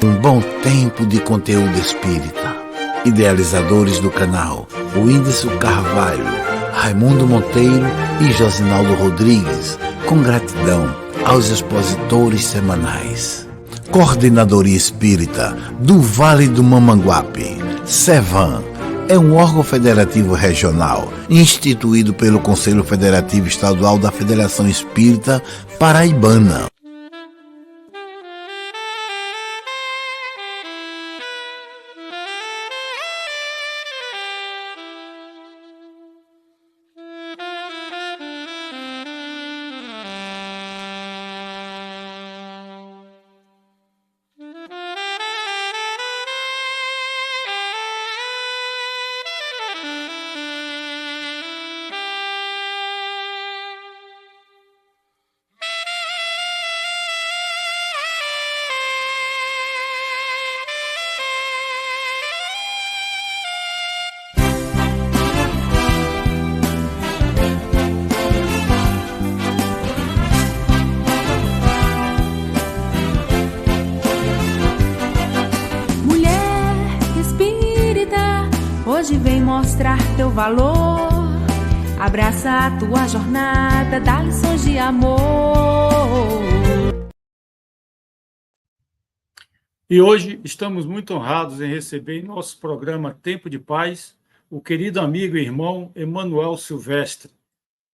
um bom tempo de conteúdo espírita. Idealizadores do canal: Whindersson Carvalho, Raimundo Monteiro e Josinaldo Rodrigues, com gratidão aos expositores semanais. Coordenadoria Espírita do Vale do Mamanguape, SEVAM, é um órgão federativo regional instituído pelo Conselho Federativo Estadual da Federação Espírita Paraibana. Hoje vem mostrar teu valor, abraça a tua jornada, dá lições de amor. E hoje estamos muito honrados em receber em nosso programa Tempo de Paz o querido amigo e irmão Emanuel Silvestre.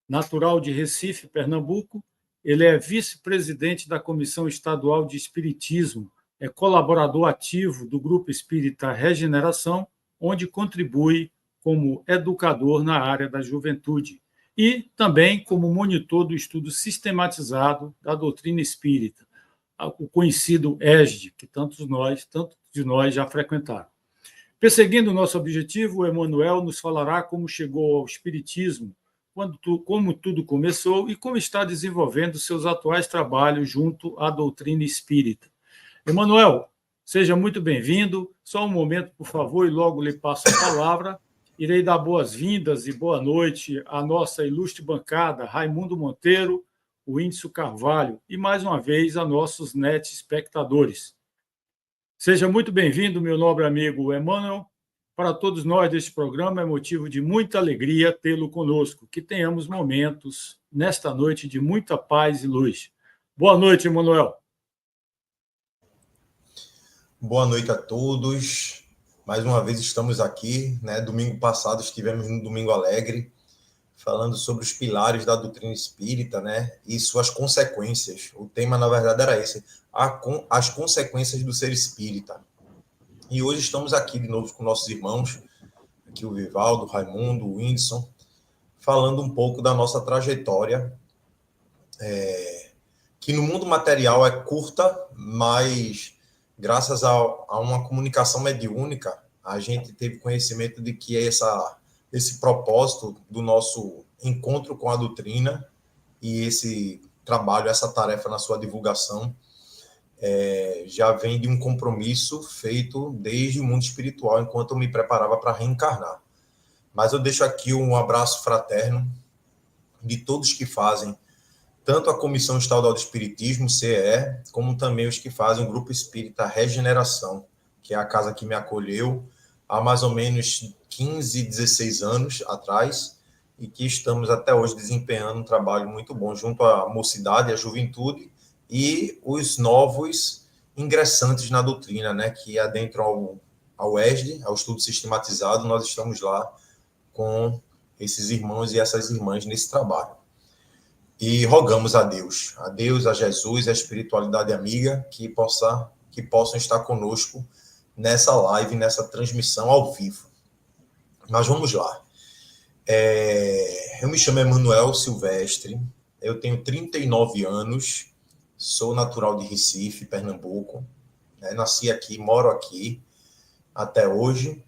Natural de Recife, Pernambuco, ele é vice-presidente da Comissão Estadual de Espiritismo, é colaborador ativo do Grupo Espírita Regeneração, onde contribui como educador na área da juventude e também como monitor do estudo sistematizado da doutrina espírita, o conhecido ESD, que tantos de nós já frequentaram. Perseguindo o nosso objetivo, o Emanuel nos falará como chegou ao espiritismo, como tudo começou e como está desenvolvendo seus atuais trabalhos junto à doutrina espírita. Emanuel, seja muito bem-vindo. Só um momento, por favor, e logo lhe passo a palavra. Irei dar boas-vindas e boa noite à nossa ilustre bancada, Raimundo Monteiro, o Whindersson Carvalho, e mais uma vez a nossos net espectadores. Seja muito bem-vindo, meu nobre amigo Emanuel. Para todos nós deste programa é motivo de muita alegria tê-lo conosco, que tenhamos momentos nesta noite de muita paz e luz. Boa noite, Emanuel. Boa noite a todos. Mais uma vez estamos aqui, né? Domingo passado estivemos no Domingo Alegre, falando sobre os pilares da doutrina espírita, né? E suas consequências. O tema, na verdade, era esse: as consequências do ser espírita. E hoje estamos aqui de novo com nossos irmãos, aqui o Vivaldo, o Raimundo, o Whindersson, falando um pouco da nossa trajetória, que no mundo material é curta, mas graças a uma comunicação mediúnica, a gente teve conhecimento de que esse propósito do nosso encontro com a doutrina e esse trabalho, essa tarefa na sua divulgação, já vem de um compromisso feito desde o mundo espiritual, enquanto eu me preparava para reencarnar. Mas eu deixo aqui um abraço fraterno de todos que fazem tanto a Comissão Estadual de Espiritismo, CEE, como também os que fazem o Grupo Espírita Regeneração, que é a casa que me acolheu há mais ou menos 15, 16 anos atrás, e que estamos até hoje desempenhando um trabalho muito bom junto à mocidade, à juventude e os novos ingressantes na doutrina, né, que adentram ao ESD, ao estudo sistematizado. Nós estamos lá com esses irmãos e essas irmãs nesse trabalho. E rogamos a Deus, a Jesus, a espiritualidade amiga, que possam estar conosco nessa live, nessa transmissão ao vivo. Mas vamos lá. Eu me chamo Emanuel Silvestre, eu tenho 39 anos, sou natural de Recife, Pernambuco, né? Nasci aqui, moro aqui até hoje,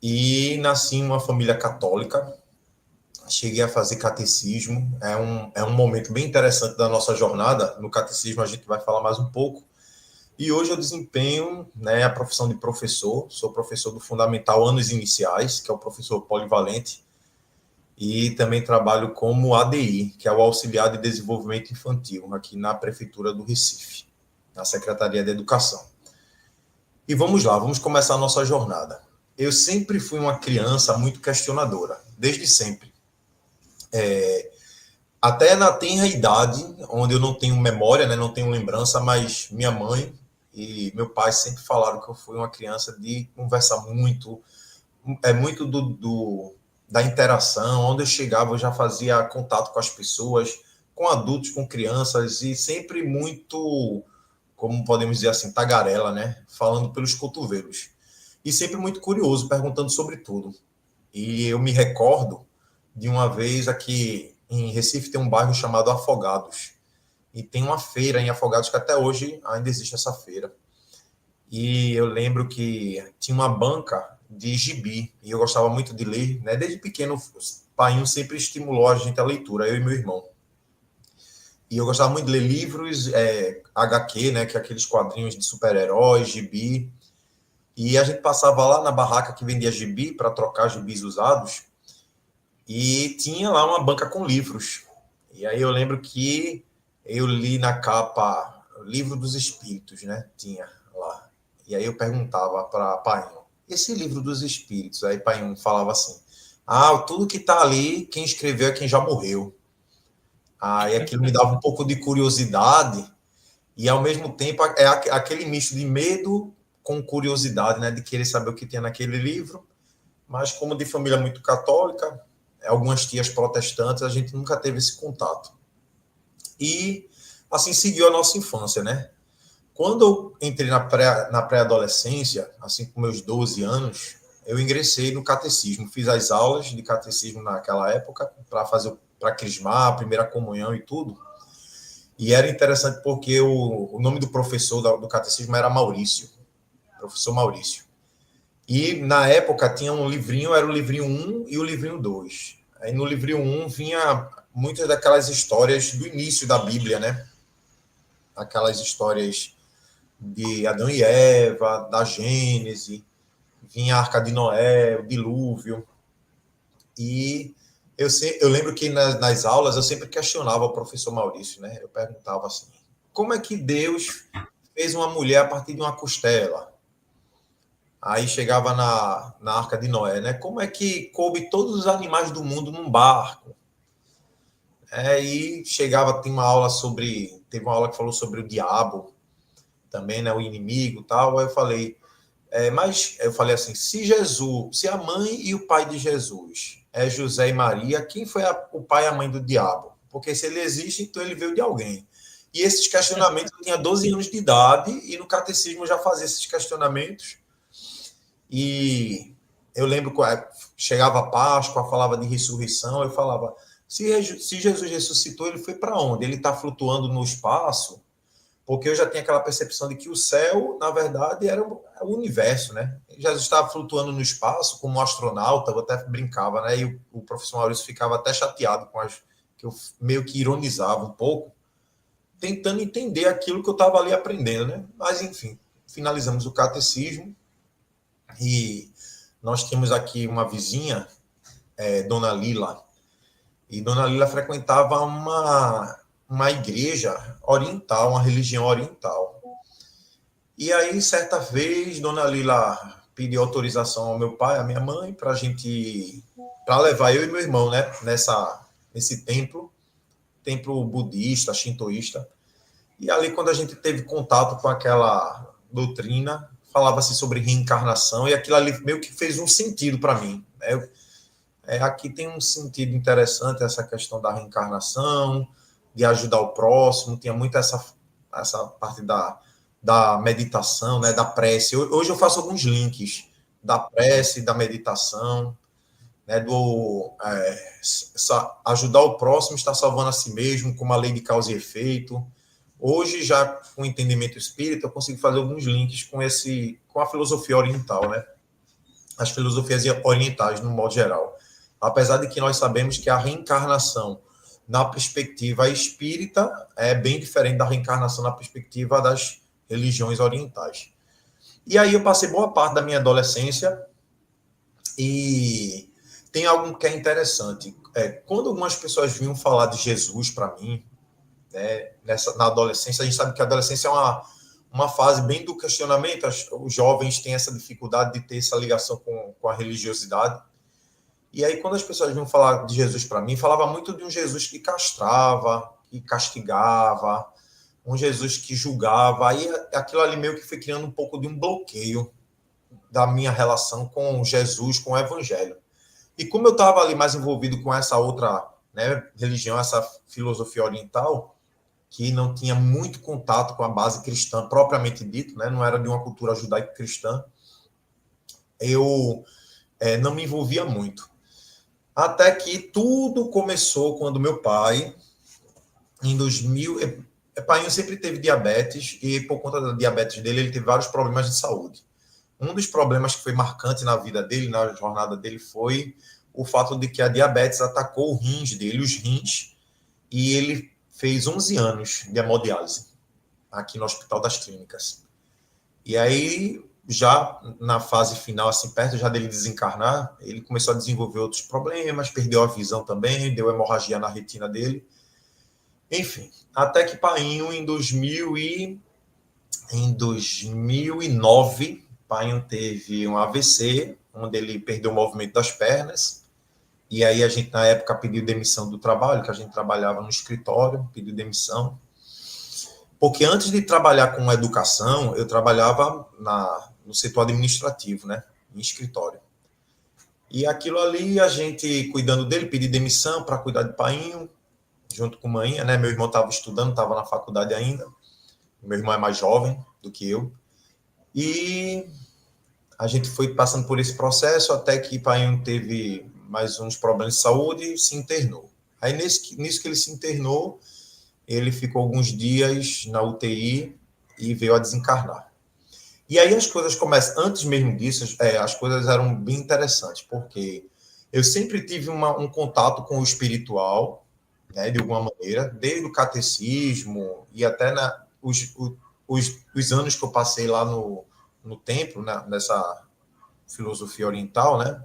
e nasci em uma família católica. Cheguei a fazer catecismo, é um momento bem interessante da nossa jornada. No catecismo a gente vai falar mais um pouco. E hoje eu desempenho, né, a profissão de professor, sou professor do Fundamental Anos Iniciais, que é o professor polivalente, e também trabalho como ADI, que é o Auxiliar de Desenvolvimento Infantil, aqui na Prefeitura do Recife, na Secretaria de Educação. E vamos lá, vamos começar a nossa jornada. Eu sempre fui uma criança muito questionadora, desde sempre. Até na tenra idade, onde eu não tenho memória, né, não tenho lembrança, mas minha mãe e meu pai sempre falaram que eu fui uma criança de conversar muito, muito da interação. Onde eu chegava, eu já fazia contato com as pessoas, com adultos, com crianças, e sempre muito, como podemos dizer assim, tagarela, né? Falando pelos cotovelos. E sempre muito curioso, perguntando sobre tudo. E eu me recordo de uma vez aqui em Recife tem um bairro chamado Afogados. E tem uma feira em Afogados que até hoje ainda existe essa feira. E eu lembro que tinha uma banca de gibi, e eu gostava muito de ler, né? Desde pequeno, o pai sempre estimulou a gente a leitura, eu e meu irmão. E eu gostava muito de ler livros, HQ, né? Que é aqueles quadrinhos de super-heróis, gibi. E a gente passava lá na barraca que vendia gibi para trocar gibis usados, e tinha lá uma banca com livros. E aí eu lembro que eu li na capa Livro dos Espíritos, né? Tinha lá. E aí eu perguntava para Painho, esse Livro dos Espíritos? Aí Painho falava assim, tudo que está ali, quem escreveu é quem já morreu. Aí aquilo me dava um pouco de curiosidade, e ao mesmo tempo é aquele misto de medo com curiosidade, né? De querer saber o que tinha naquele livro, mas como de família muito católica, algumas tias protestantes, a gente nunca teve esse contato. E assim seguiu a nossa infância, né? Quando eu entrei na pré-adolescência, assim com meus 12 anos, eu ingressei no catecismo, fiz as aulas de catecismo naquela época, para crismar, a primeira comunhão e tudo. E era interessante porque o nome do professor do catecismo era Maurício, professor Maurício. E na época tinha um livrinho, era o livrinho 1 e o livrinho 2. Aí no livrinho 1 vinha muitas daquelas histórias do início da Bíblia, né? Aquelas histórias de Adão e Eva, da Gênese, vinha a Arca de Noé, o dilúvio. E eu lembro que nas aulas eu sempre questionava o professor Maurício, né? Eu perguntava assim, como é que Deus fez uma mulher a partir de uma costela? Aí chegava na Arca de Noé, né? Como é que coube todos os animais do mundo num barco? E chegava, teve uma aula que falou sobre o diabo, também, né? O inimigo e tal. Aí eu falei, mas eu falei assim, se a mãe e o pai de Jesus é José e Maria, quem foi o pai e a mãe do diabo? Porque se ele existe, então ele veio de alguém. E esses questionamentos, eu tinha 12 anos de idade, e no catecismo eu já fazia esses questionamentos. E eu lembro que chegava a Páscoa, falava de ressurreição, eu falava, se Jesus ressuscitou, ele foi para onde? Ele está flutuando no espaço? Porque eu já tinha aquela percepção de que o céu, na verdade, era o universo, né? Jesus estava flutuando no espaço como um astronauta, eu até brincava, né? E o professor Maurício ficava até chateado que eu meio que ironizava um pouco, tentando entender aquilo que eu estava ali aprendendo, né? Mas, enfim, finalizamos o catecismo. E nós tínhamos aqui uma vizinha, Dona Lila, e Dona Lila frequentava uma igreja oriental, uma religião oriental. E aí, certa vez, Dona Lila pediu autorização ao meu pai, à minha mãe, para levar eu e meu irmão, né, nesse templo budista, shintoísta. E ali, quando a gente teve contato com aquela doutrina, falava-se sobre reencarnação, e aquilo ali meio que fez um sentido para mim. Aqui tem um sentido interessante, essa questão da reencarnação, de ajudar o próximo, tinha muito essa parte da meditação, né, da prece. Hoje eu faço alguns links da prece, da meditação, né, ajudar o próximo, estar salvando a si mesmo, como a lei de causa e efeito. Hoje, já com o entendimento espírita, eu consigo fazer alguns links com a filosofia oriental, né? As filosofias orientais, no modo geral. Apesar de que nós sabemos que a reencarnação, na perspectiva espírita, é bem diferente da reencarnação na perspectiva das religiões orientais. E aí eu passei boa parte da minha adolescência, e tem algo que é interessante. Quando algumas pessoas vinham falar de Jesus para mim, né, na adolescência, a gente sabe que a adolescência é uma fase bem do questionamento. Os jovens têm essa dificuldade de ter essa ligação com a religiosidade. E aí, quando as pessoas vinham falar de Jesus para mim, falava muito de um Jesus que castrava, que castigava, um Jesus que julgava. Aí aquilo ali meio que foi criando um pouco de um bloqueio da minha relação com Jesus, com o Evangelho. E como eu estava ali mais envolvido com essa outra, né, religião, essa filosofia oriental, que não tinha muito contato com a base cristã propriamente dito, né, não era de uma cultura judaico-cristã, eu não me envolvia muito. Até que tudo começou quando meu pai, em 2000... Pai sempre teve diabetes e, por conta da diabetes dele, ele teve vários problemas de saúde. Um dos problemas que foi marcante na vida dele, na jornada dele, foi o fato de que a diabetes atacou os rins dele, e ele fez 11 anos de hemodiálise aqui no Hospital das Clínicas. E aí, já na fase final, assim, perto já dele desencarnar, ele começou a desenvolver outros problemas, perdeu a visão também, deu hemorragia na retina dele. Enfim, até que painho, em 2009, painho teve um AVC, onde ele perdeu o movimento das pernas, e aí a gente, na época, pediu demissão do trabalho, que a gente trabalhava no escritório, pediu demissão, porque antes de trabalhar com educação, eu trabalhava no setor administrativo, né, em escritório. E aquilo ali, a gente cuidando dele, pedi demissão para cuidar de painho, junto com mãe, né, meu irmão estava estudando, estava na faculdade ainda, meu irmão é mais jovem do que eu, e a gente foi passando por esse processo até que painho teve mais uns problemas de saúde e se internou. Aí, nisso que ele se internou, ele ficou alguns dias na UTI e veio a desencarnar. E aí as coisas começam, antes mesmo disso, as coisas eram bem interessantes, porque eu sempre tive um contato com o espiritual, né, de alguma maneira, desde o catecismo e até os anos que eu passei lá no templo, né, nessa filosofia oriental, né,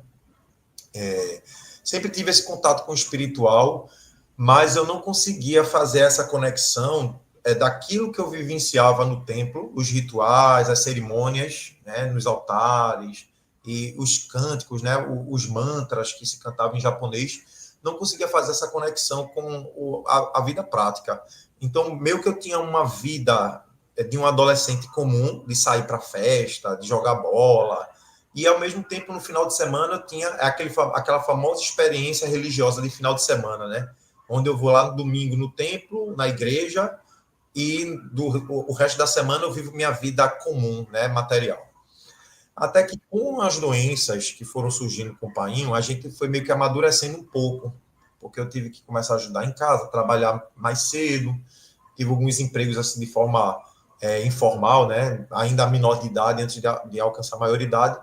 sempre tive esse contato com o espiritual, mas eu não conseguia fazer essa conexão daquilo que eu vivenciava no templo, os rituais, as cerimônias, né, nos altares, e os cânticos, né, os mantras que se cantavam em japonês, não conseguia fazer essa conexão com a vida prática. Então, meio que eu tinha uma vida de um adolescente comum, de sair para festa, de jogar bola, e, ao mesmo tempo, no final de semana, eu tinha aquela famosa experiência religiosa de final de semana, né? Onde eu vou lá no domingo no templo, na igreja, e o resto da semana eu vivo minha vida comum, né, material. Até que, com as doenças que foram surgindo com o painho, a gente foi meio que amadurecendo um pouco, porque eu tive que começar a ajudar em casa, trabalhar mais cedo, tive alguns empregos assim de forma informal, né, ainda menor de idade, antes de alcançar a maioridade.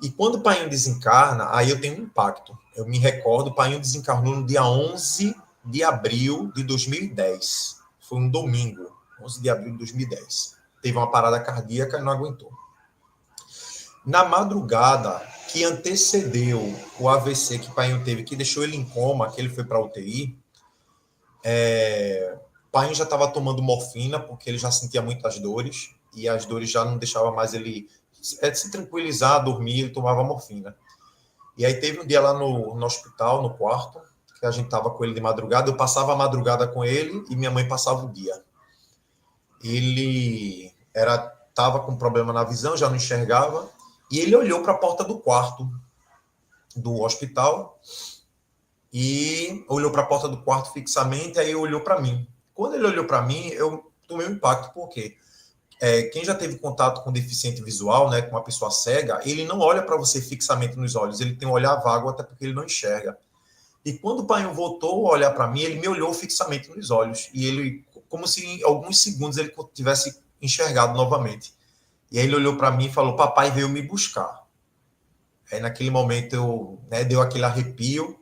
E quando o painho desencarna, aí eu tenho um impacto. Eu me recordo, o painho desencarnou no dia 11 de abril de 2010. Foi um domingo, 11 de abril de 2010. Teve uma parada cardíaca e não aguentou. Na madrugada que antecedeu o AVC que o painho teve, que deixou ele em coma, que ele foi para a UTI, o painho já estava tomando morfina, porque ele já sentia muitas dores, e as dores já não deixavam mais ele se tranquilizar, dormir, ele tomava morfina. E aí teve um dia lá no hospital, no quarto, que a gente estava com ele de madrugada, eu passava a madrugada com ele e minha mãe passava o dia. Ele estava com problema na visão, já não enxergava, e ele olhou para a porta do quarto do hospital e olhou para a porta do quarto fixamente, aí olhou para mim. Quando ele olhou para mim, eu tomei um impacto, por quê? Quem já teve contato com deficiente visual, né, com uma pessoa cega, ele não olha para você fixamente nos olhos, ele tem um olhar vago, até porque ele não enxerga. E quando o painho voltou a olhar para mim, ele me olhou fixamente nos olhos, e ele, como se em alguns segundos ele tivesse enxergado novamente. E aí ele olhou para mim e falou: papai veio me buscar. Aí naquele momento eu, deu aquele arrepio.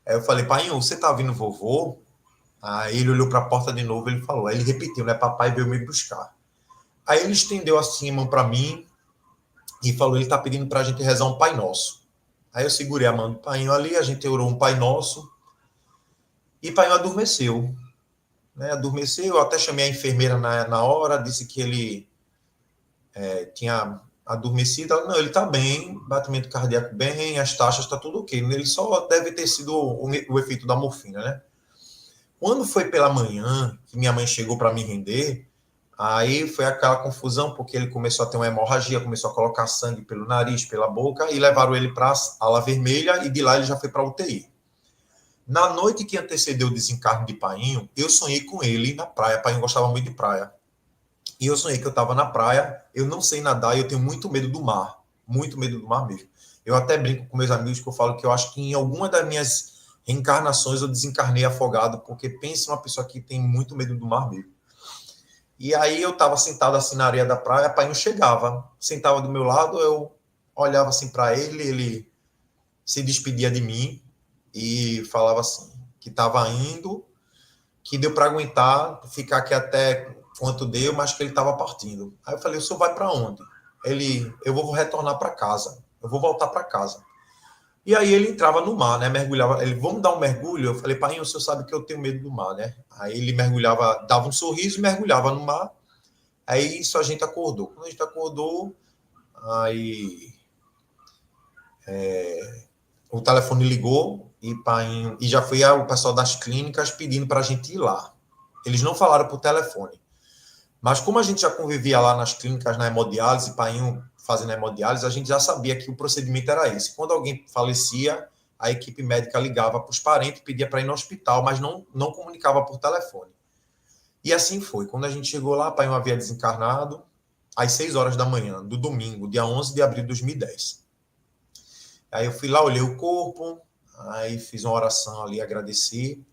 Aí eu falei: painho, você tá ouvindo vovô? Aí ele olhou para a porta de novo, ele falou, aí ele repetiu, né, papai veio me buscar. Aí ele estendeu assim a mão para mim e falou, ele está pedindo para a gente rezar um Pai Nosso. Aí eu segurei a mão do painho ali, a gente orou um Pai Nosso, e o painho adormeceu. né, adormeceu. Eu até chamei a enfermeira na hora, disse que ele tinha adormecido. Ela, não, ele está bem, batimento cardíaco bem, as taxas está tudo ok. Ele só deve ter sido o efeito da morfina, né? Quando foi pela manhã, que minha mãe chegou para me render, aí foi aquela confusão, porque ele começou a ter uma hemorragia, começou a colocar sangue pelo nariz, pela boca, e levaram ele para a ala vermelha, e de lá ele já foi para a UTI. Na noite que antecedeu o desencarne de Painho, eu sonhei com ele na praia. Painho gostava muito de praia. E eu sonhei que eu estava na praia, eu não sei nadar e eu tenho muito medo do mar. Muito medo do mar mesmo. Eu até brinco com meus amigos que eu falo que eu acho que em alguma das minhas reencarnações eu desencarnei afogado, porque pensa uma pessoa que tem muito medo do mar mesmo. E aí eu estava sentado assim na areia da praia, Painho chegava, sentava do meu lado, eu olhava assim para ele, ele se despedia de mim e falava assim, que estava indo, que deu para aguentar, ficar aqui até quanto deu, mas que ele estava partindo. Aí eu falei, o senhor vai para onde? Ele, eu vou retornar para casa, eu vou voltar para casa. E aí ele entrava no mar, né? Mergulhava. Ele, vamos dar um mergulho? Eu falei, pai, o senhor sabe que eu tenho medo do mar, né? Aí ele mergulhava, dava um sorriso e mergulhava no mar. Aí isso a gente acordou. Quando a gente acordou, aí o telefone ligou e já foi o pessoal das clínicas pedindo para a gente ir lá. Eles não falaram por telefone. Mas como a gente já convivia lá nas clínicas, na hemodiálise, Painho fazendo hemodiálise, a gente já sabia que o procedimento era esse. Quando alguém falecia, a equipe médica ligava para os parentes, pedia para ir no hospital, mas não comunicava por telefone. E assim foi. Quando a gente chegou lá, Painho havia desencarnado às 6 horas da manhã, do domingo, dia 11 de abril de 2010. Aí eu fui lá, olhei o corpo, aí fiz uma oração ali, agradeci.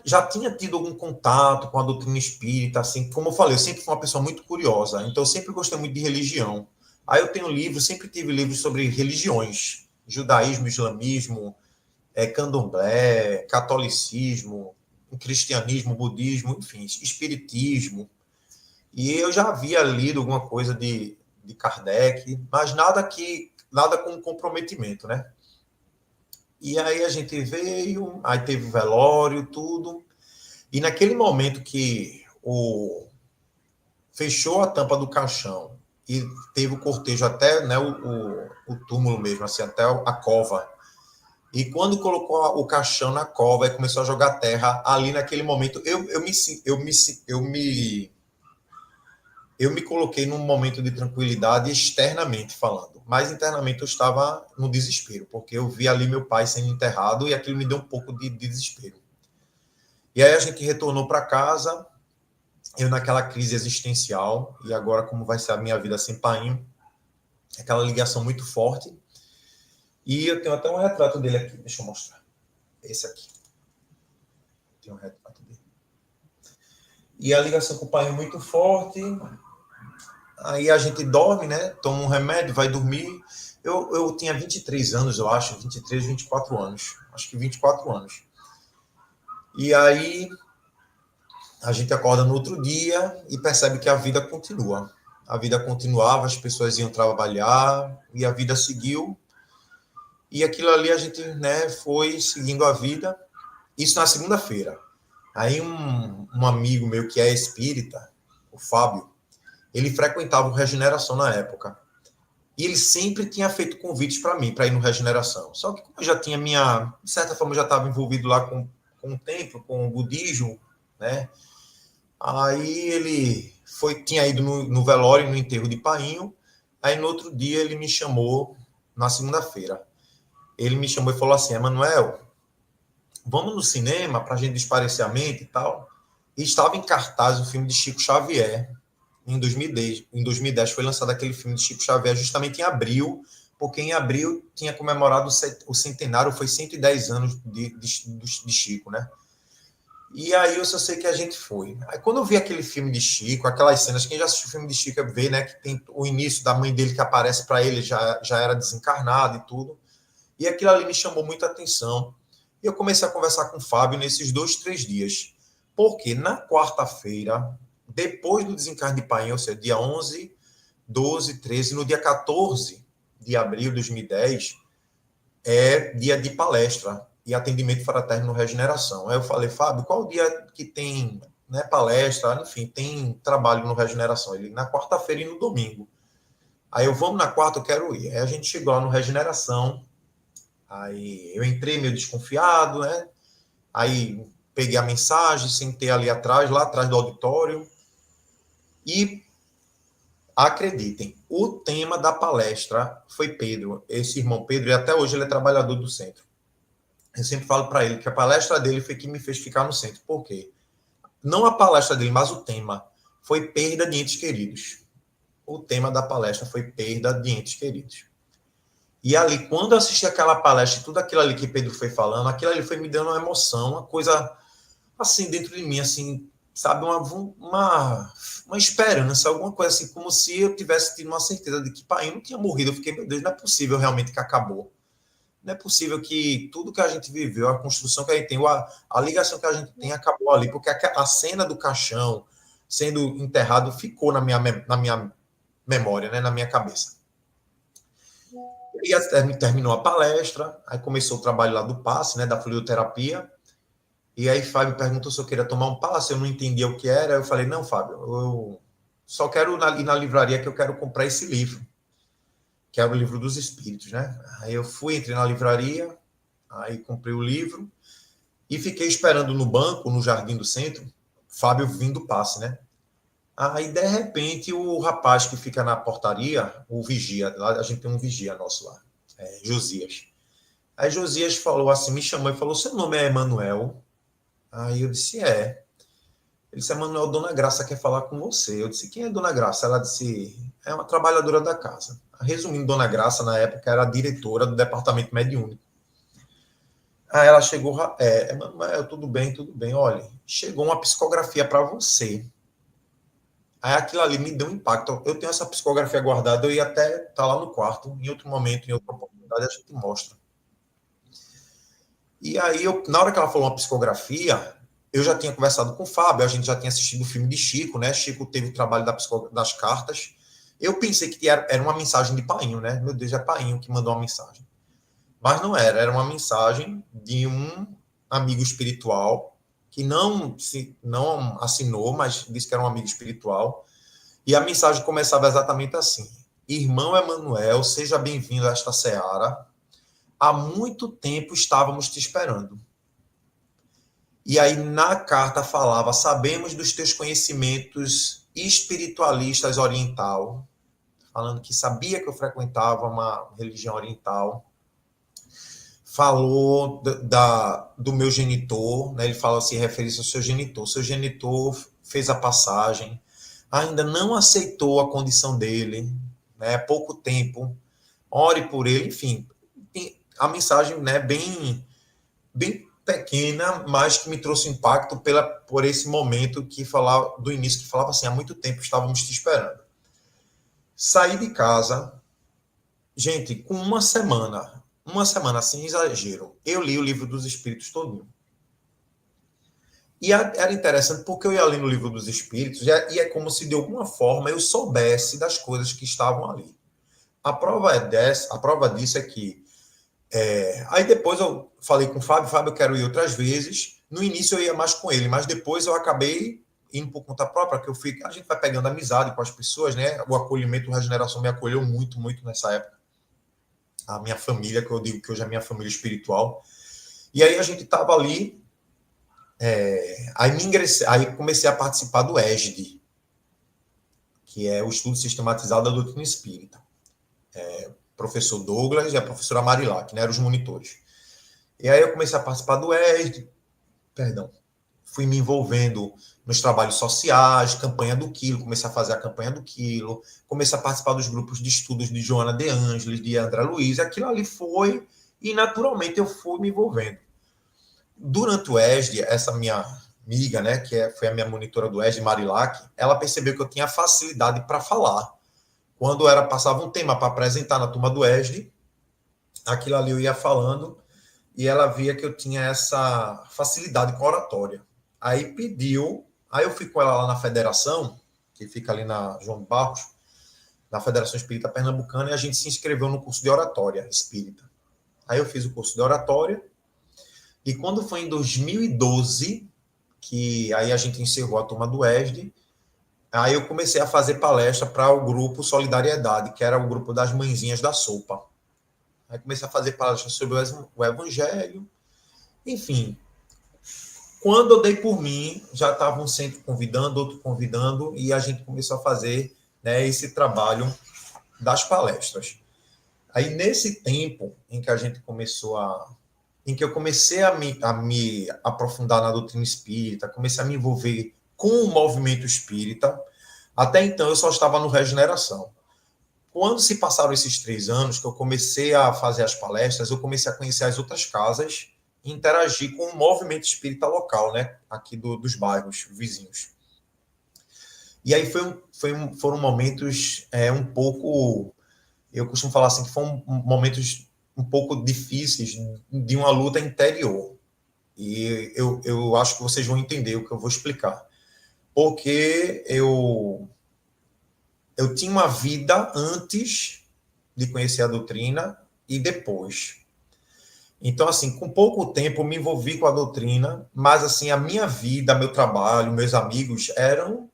Já tinha tido algum contato com a doutrina espírita, assim, como eu falei, eu sempre fui uma pessoa muito curiosa, então eu sempre gostei muito de religião. Aí eu tenho livros, sempre tive livros sobre religiões, judaísmo, islamismo, candomblé, catolicismo, cristianismo, budismo, enfim, espiritismo. E eu já havia lido alguma coisa de Kardec, mas nada com comprometimento, né? E aí a gente veio, aí teve o velório, tudo. E naquele momento que fechou a tampa do caixão e teve o cortejo até, né, o túmulo mesmo, assim, até a cova. E quando colocou o caixão na cova e começou a jogar terra, ali naquele momento, eu me coloquei num momento de tranquilidade externamente falando, mas internamente eu estava no desespero, porque eu vi ali meu pai sendo enterrado e aquilo me deu um pouco de desespero. E aí a gente retornou para casa, eu naquela crise existencial, e agora como vai ser a minha vida sem Painho, aquela ligação muito forte. E eu tenho até um retrato dele aqui, deixa eu mostrar. Esse aqui. Tem um retrato dele. E a ligação com o Painho muito forte. Aí a gente dorme, né? Toma um remédio, vai dormir. Eu tinha 23 anos, eu acho, 23, 24 anos. Acho que 24 anos. E aí a gente acorda no outro dia e percebe que a vida continua. A vida continuava, as pessoas iam trabalhar e a vida seguiu. E aquilo ali a gente, né, foi seguindo a vida. Isso na segunda-feira. Aí um amigo meu que é espírita, o Fábio, ele frequentava o Regeneração na época. E ele sempre tinha feito convites para mim, para ir no Regeneração. Só que como eu já tinha de certa forma, eu já estava envolvido lá com o templo, com o budismo, né? Aí ele tinha ido no velório, no enterro de Painho. Aí no outro dia ele me chamou, na segunda-feira. Ele me chamou e falou assim, Emanuel, vamos no cinema para a gente espairecer a mente e tal. E estava em cartaz o filme de Chico Xavier, em 2010 foi lançado aquele filme de Chico Xavier justamente em abril, porque em abril tinha comemorado o centenário, foi 110 anos de Chico, né? E aí eu só sei que a gente foi. Aí quando eu vi aquele filme de Chico, aquelas cenas, quem já assistiu o filme de Chico vê, né, que tem o início da mãe dele que aparece para ele, já era desencarnado e tudo. E aquilo ali me chamou muita atenção. E eu comecei a conversar com o Fábio nesses 2-3 dias. Porque na quarta-feira, depois do desencarne de Painho, ou seja, dia 11, 12, 13, no dia 14 de abril de 2010, é dia de palestra. e atendimento fraterno no Regeneração. Aí eu falei, Fábio, qual o dia que tem, né, palestra, enfim, tem trabalho no Regeneração? Ele, na quarta-feira e no domingo. Aí eu, vamos na quarta, eu quero ir. Aí a gente chegou lá no Regeneração, aí eu entrei meio desconfiado, né? Aí peguei a mensagem, sentei ali atrás, lá atrás do auditório, e acreditem, o tema da palestra foi Pedro, esse irmão Pedro, e até hoje ele é trabalhador do centro. Eu sempre falo para ele que a palestra dele foi que me fez ficar no centro. Por quê? Não a palestra dele, mas o tema foi perda de entes queridos. O tema da palestra foi perda de entes queridos. E ali, quando eu assisti aquela palestra, tudo aquilo ali que Pedro foi falando, aquilo ali foi me dando uma emoção, uma coisa assim dentro de mim, assim, sabe, uma esperança, alguma coisa assim, como se eu tivesse tido uma certeza de que pai não tinha morrido. Eu fiquei, meu Deus, não é possível realmente que acabou. Não é possível que tudo que a gente viveu, a construção que a gente tem, a ligação que a gente tem acabou ali, porque a cena do caixão sendo enterrado ficou na minha memória, né, na minha cabeça. E terminou a palestra, aí começou o trabalho lá do passe, né, da fluidoterapia, e aí Fábio perguntou se eu queria tomar um passe, eu não entendia o que era, eu falei, não, Fábio, eu só quero ir na livraria que eu quero comprar esse livro, que é o Livro dos Espíritos, né? Aí eu fui, entrei na livraria, aí comprei o livro e fiquei esperando no banco, no jardim do centro, Fábio vindo do passe, né? Aí, de repente, o rapaz que fica na portaria, o vigia, lá a gente tem um vigia nosso lá, Josias. Aí Josias falou assim, me chamou e falou, seu nome é Emanuel? Aí eu disse, é. Ele disse, Emanuel, Dona Graça quer falar com você. Eu disse, quem é Dona Graça? Ela disse, é uma trabalhadora da casa. Resumindo, Dona Graça, na época, era a diretora do departamento mediúnico. Aí ela chegou, Emanuel, tudo bem, olha, chegou uma psicografia para você. Aí aquilo ali me deu um impacto. Eu tenho essa psicografia guardada, eu ia até estar lá no quarto, em outro momento, em outra oportunidade, a gente mostra. E aí, na hora que ela falou uma psicografia, eu já tinha conversado com o Fábio, a gente já tinha assistido o filme de Chico, né? Chico teve o trabalho das cartas. Eu pensei que era uma mensagem de Painho, né? Meu Deus, é Painho que mandou uma mensagem. Mas não era uma mensagem de um amigo espiritual que não assinou, mas disse que era um amigo espiritual. E a mensagem começava exatamente assim: Irmão Emanuel, seja bem-vindo a esta seara. Há muito tempo estávamos te esperando. E aí na carta falava, sabemos dos teus conhecimentos espiritualistas oriental, falando que sabia que eu frequentava uma religião oriental. Falou do meu genitor, né? Ele fala assim, referência ao seu genitor. Seu genitor fez a passagem, ainda não aceitou a condição dele, né? Pouco tempo, ore por ele, enfim. A mensagem, né, bem pequena, mas que me trouxe impacto por esse momento que falava do início, que falava assim, há muito tempo estávamos te esperando. Saí de casa, gente, com uma semana, sem exagero, eu li o Livro dos Espíritos todinho. E era interessante porque eu ia ler no Livro dos Espíritos e é como se de alguma forma eu soubesse das coisas que estavam ali. A prova disso é que aí depois eu falei com o Fábio, eu quero ir outras vezes. No início eu ia mais com ele, mas depois eu acabei indo por conta própria, que a gente vai pegando amizade com as pessoas, né? O acolhimento, a Regeneração me acolheu muito, muito nessa época. A minha família, que eu digo que hoje é a minha família espiritual. E aí a gente estava ali, aí comecei a participar do ESD, que é o Estudo Sistematizado da Doutrina Espírita. Professor Douglas e a professora Marilac, né, eram os monitores. E aí eu comecei a participar do ESD, fui me envolvendo nos trabalhos sociais, campanha do Quilo, comecei a fazer a campanha do Quilo, comecei a participar dos grupos de estudos de Joana de Ângeles, de André Luiz, aquilo ali foi, e naturalmente eu fui me envolvendo. Durante o ESD, essa minha amiga, né, foi a minha monitora do ESD, Marilac, ela percebeu que eu tinha facilidade para falar. Quando passava um tema para apresentar na turma do ESD, aquilo ali eu ia falando, e ela via que eu tinha essa facilidade com a oratória. Aí eu fui com ela lá na federação, que fica ali na João de Barros, na Federação Espírita Pernambucana, e a gente se inscreveu no curso de oratória espírita. Aí eu fiz o curso de oratória, E quando foi em 2012, que aí a gente encerrou a turma do ESD, aí eu comecei a fazer palestra para o grupo Solidariedade, que era o grupo das mãezinhas da sopa. Aí comecei a fazer palestra sobre o Evangelho, enfim. Quando eu dei por mim, já estava um centro convidando, outro convidando, e a gente começou a fazer, né, esse trabalho das palestras. Aí, nesse tempo em que a gente começou em que eu comecei a me aprofundar na doutrina espírita, comecei a me envolver com o movimento espírita, até então eu só estava no Regeneração. Quando se passaram esses 3 anos que eu comecei a fazer as palestras, eu comecei a conhecer as outras casas e interagir com o movimento espírita local, né, aqui dos bairros vizinhos. E aí foram momentos um pouco, eu costumo falar assim, que foram momentos um pouco difíceis de uma luta interior. E eu acho que vocês vão entender o que eu vou explicar. Porque eu tinha uma vida antes de conhecer a doutrina e depois. Então, assim, com pouco tempo eu me envolvi com a doutrina, mas, assim, a minha vida, meu trabalho, meus amigos eram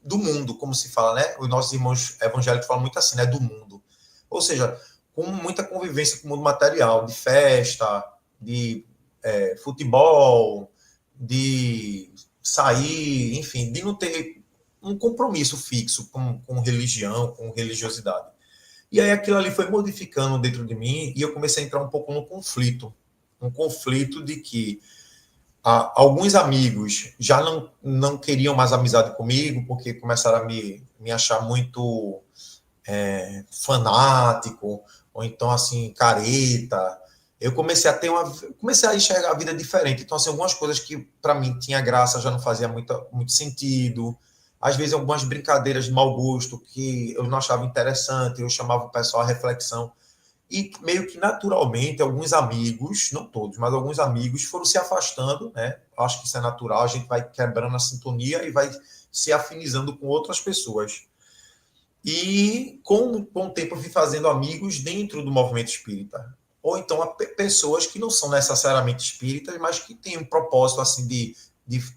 do mundo, como se fala, né? Os nossos irmãos evangélicos falam muito assim, né? Do mundo. Ou seja, com muita convivência com o mundo material, de festa, de futebol, de sair, enfim, de não ter um compromisso fixo com religião, com religiosidade. E aí aquilo ali foi modificando dentro de mim e eu comecei a entrar um pouco no conflito. Um conflito de que alguns amigos já não queriam mais amizade comigo porque começaram a me achar muito fanático, ou então, assim, careta. Eu comecei a enxergar a vida diferente. Então, assim, algumas coisas que para mim tinha graça já não fazia muito sentido. Às vezes, algumas brincadeiras de mau gosto que eu não achava interessante, eu chamava o pessoal à reflexão. E meio que naturalmente, alguns amigos, não todos, mas alguns amigos foram se afastando, né? Acho que isso é natural, a gente vai quebrando a sintonia e vai se afinizando com outras pessoas. E com o tempo eu fui fazendo amigos dentro do movimento espírita. Ou então pessoas que não são necessariamente espíritas, mas que têm um propósito assim de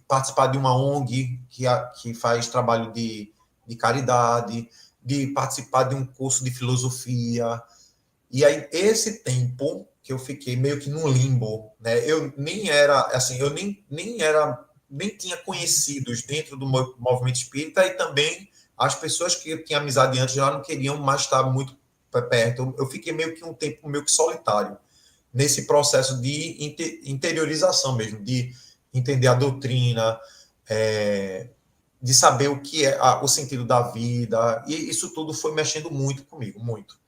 participar de uma ONG que faz trabalho de caridade, de participar de um curso de filosofia. E aí, esse tempo que eu fiquei meio que num limbo, né? Eu nem era, assim, eu nem tinha conhecidos dentro do movimento espírita e também as pessoas que eu tinha amizade antes já não queriam mais estar muito perto. Eu fiquei meio que um tempo meio que solitário nesse processo de interiorização mesmo, de entender a doutrina, de saber o que é o sentido da vida, e isso tudo foi mexendo muito comigo, muito.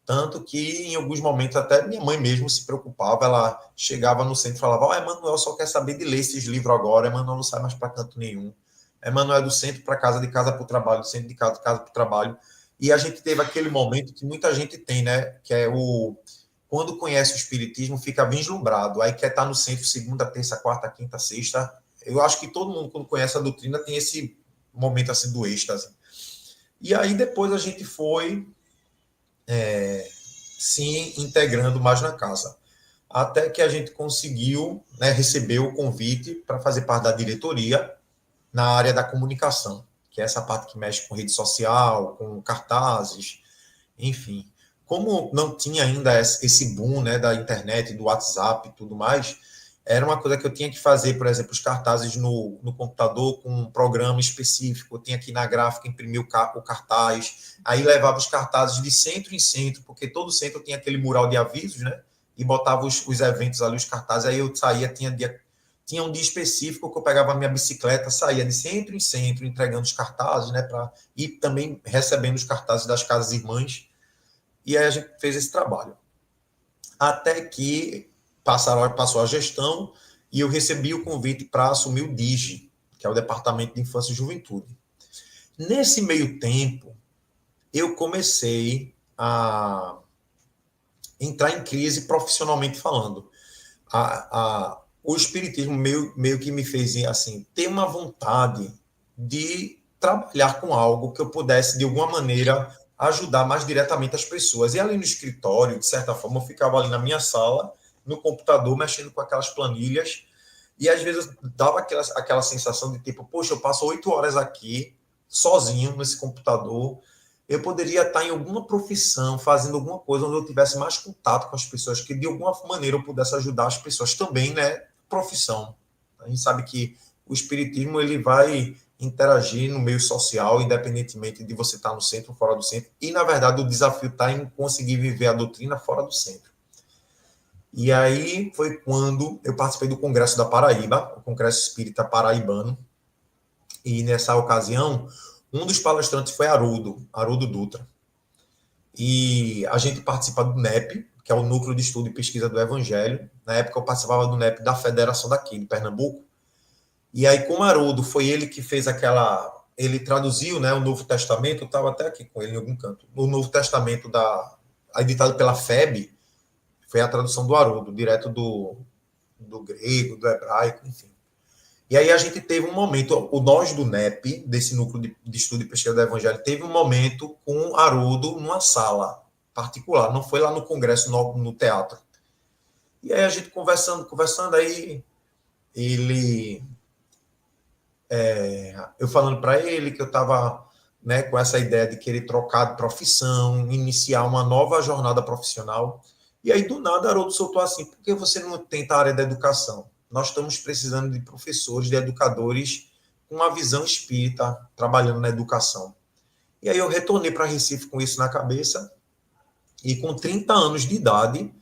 Tanto que, em alguns momentos, até minha mãe mesmo se preocupava, ela chegava no centro e falava, Emanuel só quer saber de ler esses livros agora, Emanuel não sai mais para canto nenhum. Emanuel é do centro para casa, de casa para o trabalho, do centro de casa para o trabalho. E a gente teve aquele momento que muita gente tem, né? Que é quando conhece o espiritismo, fica vislumbrado. Aí quer estar no centro segunda, terça, quarta, quinta, sexta. Eu acho que todo mundo, quando conhece a doutrina, tem esse momento assim do êxtase. E aí depois a gente foi se integrando mais na casa. Até que a gente conseguiu, né, receber o convite para fazer parte da diretoria na área da comunicação, que é essa parte que mexe com rede social, com cartazes, enfim. Como não tinha ainda esse boom, né, da internet, do WhatsApp e tudo mais, era uma coisa que eu tinha que fazer, por exemplo, os cartazes no computador com um programa específico, eu tinha que ir na gráfica imprimir o cartaz, aí levava os cartazes de centro em centro, porque todo centro tinha aquele mural de avisos, né, e botava os eventos ali, os cartazes, aí eu saía, tinha um dia específico que eu pegava a minha bicicleta, saía de centro em centro, entregando os cartazes, né, e também recebendo os cartazes das casas irmãs, e aí a gente fez esse trabalho. Até que passou a gestão e eu recebi o convite para assumir o DIGE, que é o Departamento de Infância e Juventude. Nesse meio tempo, eu comecei a entrar em crise profissionalmente falando. O espiritismo meio que me fez assim, ter uma vontade de trabalhar com algo que eu pudesse, de alguma maneira, ajudar mais diretamente as pessoas. E ali no escritório, de certa forma, eu ficava ali na minha sala no computador, mexendo com aquelas planilhas, e às vezes dava aquela sensação de tipo, poxa, eu passo 8 horas aqui, sozinho, nesse computador, eu poderia estar em alguma profissão, fazendo alguma coisa onde eu tivesse mais contato com as pessoas, que de alguma maneira eu pudesse ajudar as pessoas também, né? Profissão. A gente sabe que o espiritismo ele vai interagir no meio social, independentemente de você estar no centro ou fora do centro, e na verdade o desafio está em conseguir viver a doutrina fora do centro. E aí foi quando eu participei do Congresso da Paraíba, o Congresso Espírita Paraibano, e nessa ocasião um dos palestrantes foi Haroldo Dutra. E a gente participa do NEP, que é o Núcleo de Estudo e Pesquisa do Evangelho. Na época eu participava do NEP da Federação daqui, de Pernambuco. E aí, com o Haroldo, foi ele que fez ele traduziu, né, o Novo Testamento, eu estava até aqui com ele em algum canto. O Novo Testamento, editado pela FEB, foi a tradução do Haroldo, direto do grego, do hebraico, enfim. E aí a gente teve um momento, nós do NEP, desse Núcleo de Estudo e Pesquisa do Evangelho, teve um momento com o Haroldo numa sala particular, não foi lá no congresso, no teatro. E aí a gente conversando, aí eu falando para ele que eu estava, né, com essa ideia de querer trocar de profissão, iniciar uma nova jornada profissional. E aí, do nada, Haroldo soltou assim, por que você não tenta a área da educação? Nós estamos precisando de professores, de educadores com uma visão espírita, trabalhando na educação. E aí eu retornei para Recife com isso na cabeça, e com 30 anos de idade,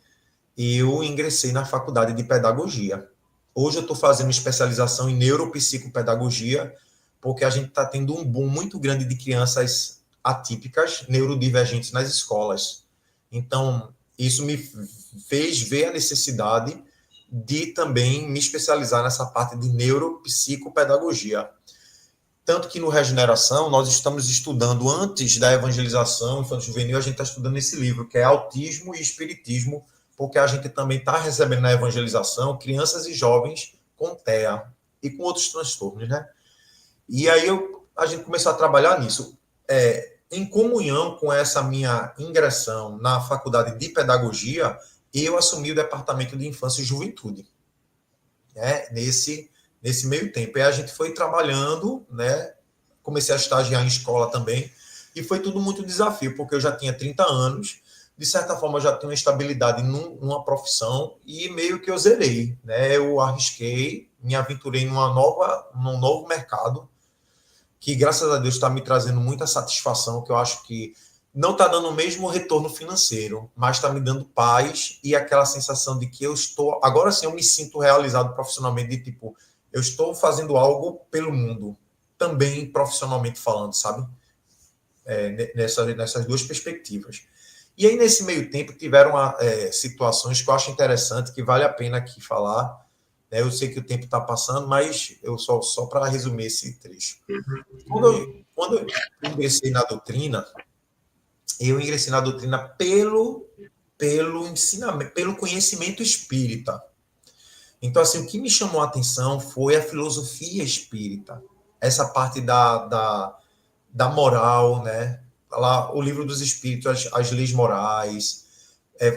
eu ingressei na faculdade de pedagogia. Hoje eu estou fazendo especialização em neuropsicopedagogia, porque a gente está tendo um boom muito grande de crianças atípicas, neurodivergentes nas escolas. Então, isso me fez ver a necessidade de também me especializar nessa parte de neuropsicopedagogia. Tanto que no Regeneração, nós estamos estudando, antes da evangelização infanto-juvenil, a gente está estudando esse livro, que é Autismo e Espiritismo, porque a gente também está recebendo na evangelização crianças e jovens com TEA e com outros transtornos, né? E aí a gente começou a trabalhar nisso. Em comunhão com essa minha ingressão na faculdade de pedagogia, eu assumi o departamento de infância e juventude, né? Nesse meio tempo. E a gente foi trabalhando, né? Comecei a estagiar em escola também, e foi tudo muito desafio, porque eu já tinha 30 anos, de certa forma eu já tinha uma estabilidade numa profissão, e meio que eu zerei, né? Eu arrisquei, me aventurei num novo mercado, que graças a Deus está me trazendo muita satisfação, que eu acho que não está dando o mesmo retorno financeiro, mas está me dando paz e aquela sensação de que agora sim eu me sinto realizado profissionalmente, de tipo, eu estou fazendo algo pelo mundo, também profissionalmente falando, sabe? Nessas duas perspectivas. E aí, nesse meio tempo, tiveram situações que eu acho interessante, que vale a pena aqui falar. Eu sei que o tempo está passando, mas eu só para resumir esse trecho. Quando eu ingressei na doutrina, pelo ensinamento, pelo conhecimento espírita. Então, assim, o que me chamou a atenção foi a filosofia espírita, essa parte da moral, né? Lá, o livro dos espíritos, as leis morais,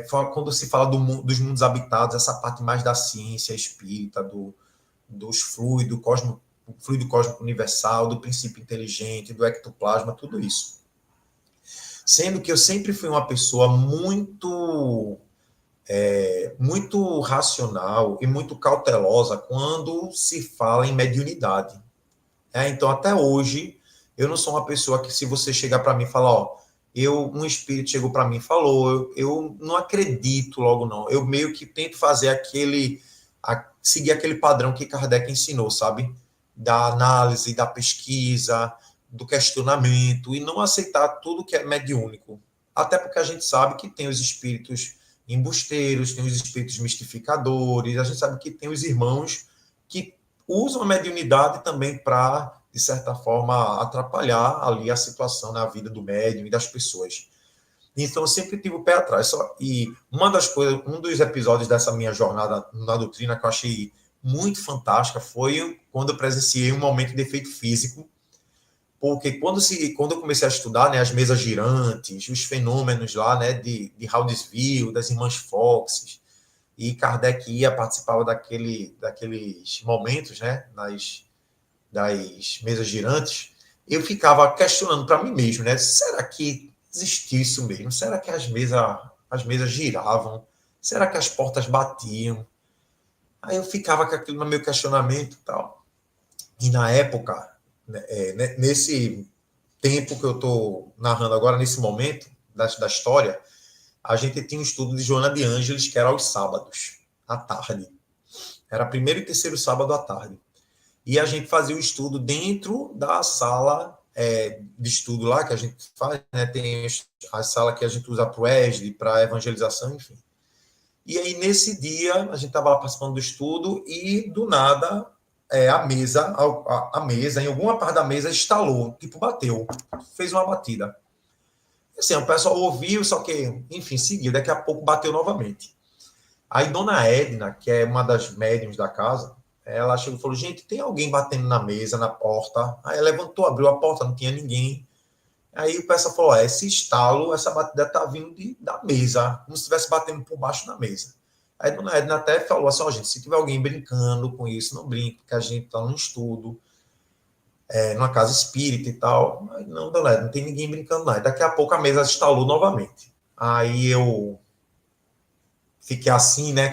quando se fala dos mundos habitados, essa parte mais da ciência espírita, dos fluidos, o fluido cósmico universal, do princípio inteligente, do ectoplasma, tudo isso. Sendo que eu sempre fui uma pessoa muito racional e muito cautelosa quando se fala em mediunidade. Então, até hoje, eu não sou uma pessoa que, se você chegar para mim e falar, um espírito chegou para mim e falou, eu não acredito logo, não. Eu meio que tento fazer seguir aquele padrão que Kardec ensinou, sabe? Da análise, da pesquisa, do questionamento, e não aceitar tudo que é mediúnico. Até porque a gente sabe que tem os espíritos embusteiros, tem os espíritos mistificadores, a gente sabe que tem os irmãos que usam a mediunidade também para, de certa forma, atrapalhar ali a situação na vida do médium e das pessoas. Então, eu sempre tive o pé atrás. E um dos episódios dessa minha jornada na doutrina que eu achei muito fantástica foi quando eu presenciei um momento de efeito físico, porque quando eu comecei a estudar, né, as mesas girantes, os fenômenos lá, né, de Haldesville, das irmãs Fox, e Kardec participava daqueles momentos, né, das mesas girantes, eu ficava questionando para mim mesmo, né, será que existia isso mesmo? Será que as mesas giravam? Será que as portas batiam? Aí eu ficava com aquilo no meu questionamento e tal. E na época, nesse tempo que eu estou narrando agora, nesse momento da história, a gente tinha um estudo de Joana de Ângeles, que era aos sábados, à tarde. Era primeiro e terceiro sábado à tarde. E a gente fazia o estudo dentro da sala de estudo lá, que a gente faz, né? Tem a sala que a gente usa para o ESD, para evangelização, enfim. E aí, nesse dia, a gente estava lá participando do estudo e, do nada, a mesa, em alguma parte da mesa, estalou, tipo, bateu, fez uma batida. Assim, o pessoal ouviu, só que, enfim, seguiu. Daqui a pouco bateu novamente. Aí, Dona Edna, que é uma das médiuns da casa, ela chegou e falou, gente, tem alguém batendo na mesa, na porta? Aí ela levantou, abriu a porta, não tinha ninguém. Aí o pessoal falou, esse estalo, essa batida tá vindo da mesa, como se estivesse batendo por baixo da mesa. Aí Dona Edna até falou assim, gente, se tiver alguém brincando com isso, não brinque, porque a gente tá num estudo, numa casa espírita e tal. Aí, não, Dona Edna, não tem ninguém brincando não. Aí, daqui a pouco a mesa estalou novamente. Aí eu fiquei assim, né,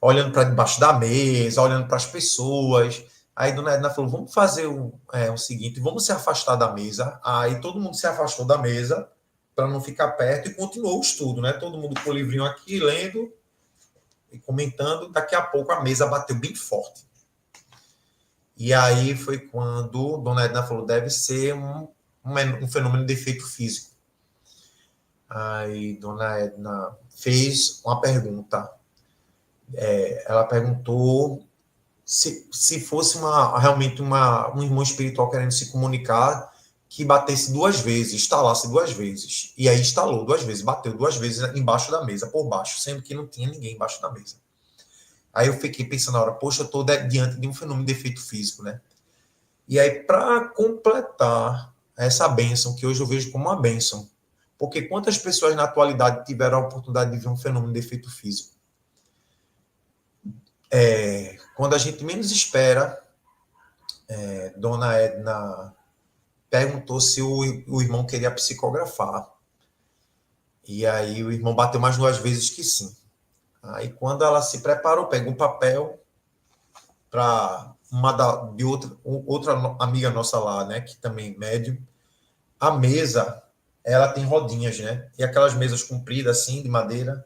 olhando para debaixo da mesa, olhando para as pessoas. Aí Dona Edna falou, vamos fazer o seguinte, vamos se afastar da mesa. Aí todo mundo se afastou da mesa para não ficar perto e continuou o estudo, né? Todo mundo com o livrinho aqui, lendo e comentando. Daqui a pouco a mesa bateu bem forte. E aí foi quando Dona Edna falou, deve ser um fenômeno de efeito físico. Aí Dona Edna fez uma pergunta. Ela perguntou se fosse realmente um irmão espiritual querendo se comunicar, que batesse 2 vezes, estalasse 2 vezes. E aí estalou 2 vezes, bateu 2 vezes embaixo da mesa, por baixo, sendo que não tinha ninguém embaixo da mesa. Aí eu fiquei pensando na hora, poxa, eu estou diante de um fenômeno de efeito físico, né? E aí, para completar essa bênção, que hoje eu vejo como uma bênção, porque quantas pessoas na atualidade tiveram a oportunidade de ver um fenômeno de efeito físico? Quando a gente menos espera, Dona Edna perguntou se o irmão queria psicografar. E aí o irmão bateu mais 2 vezes que sim. Aí quando ela se preparou, pegou um papel para outra amiga nossa lá, né, que também é médium. A mesa, ela tem rodinhas, né? E aquelas mesas compridas assim, de madeira.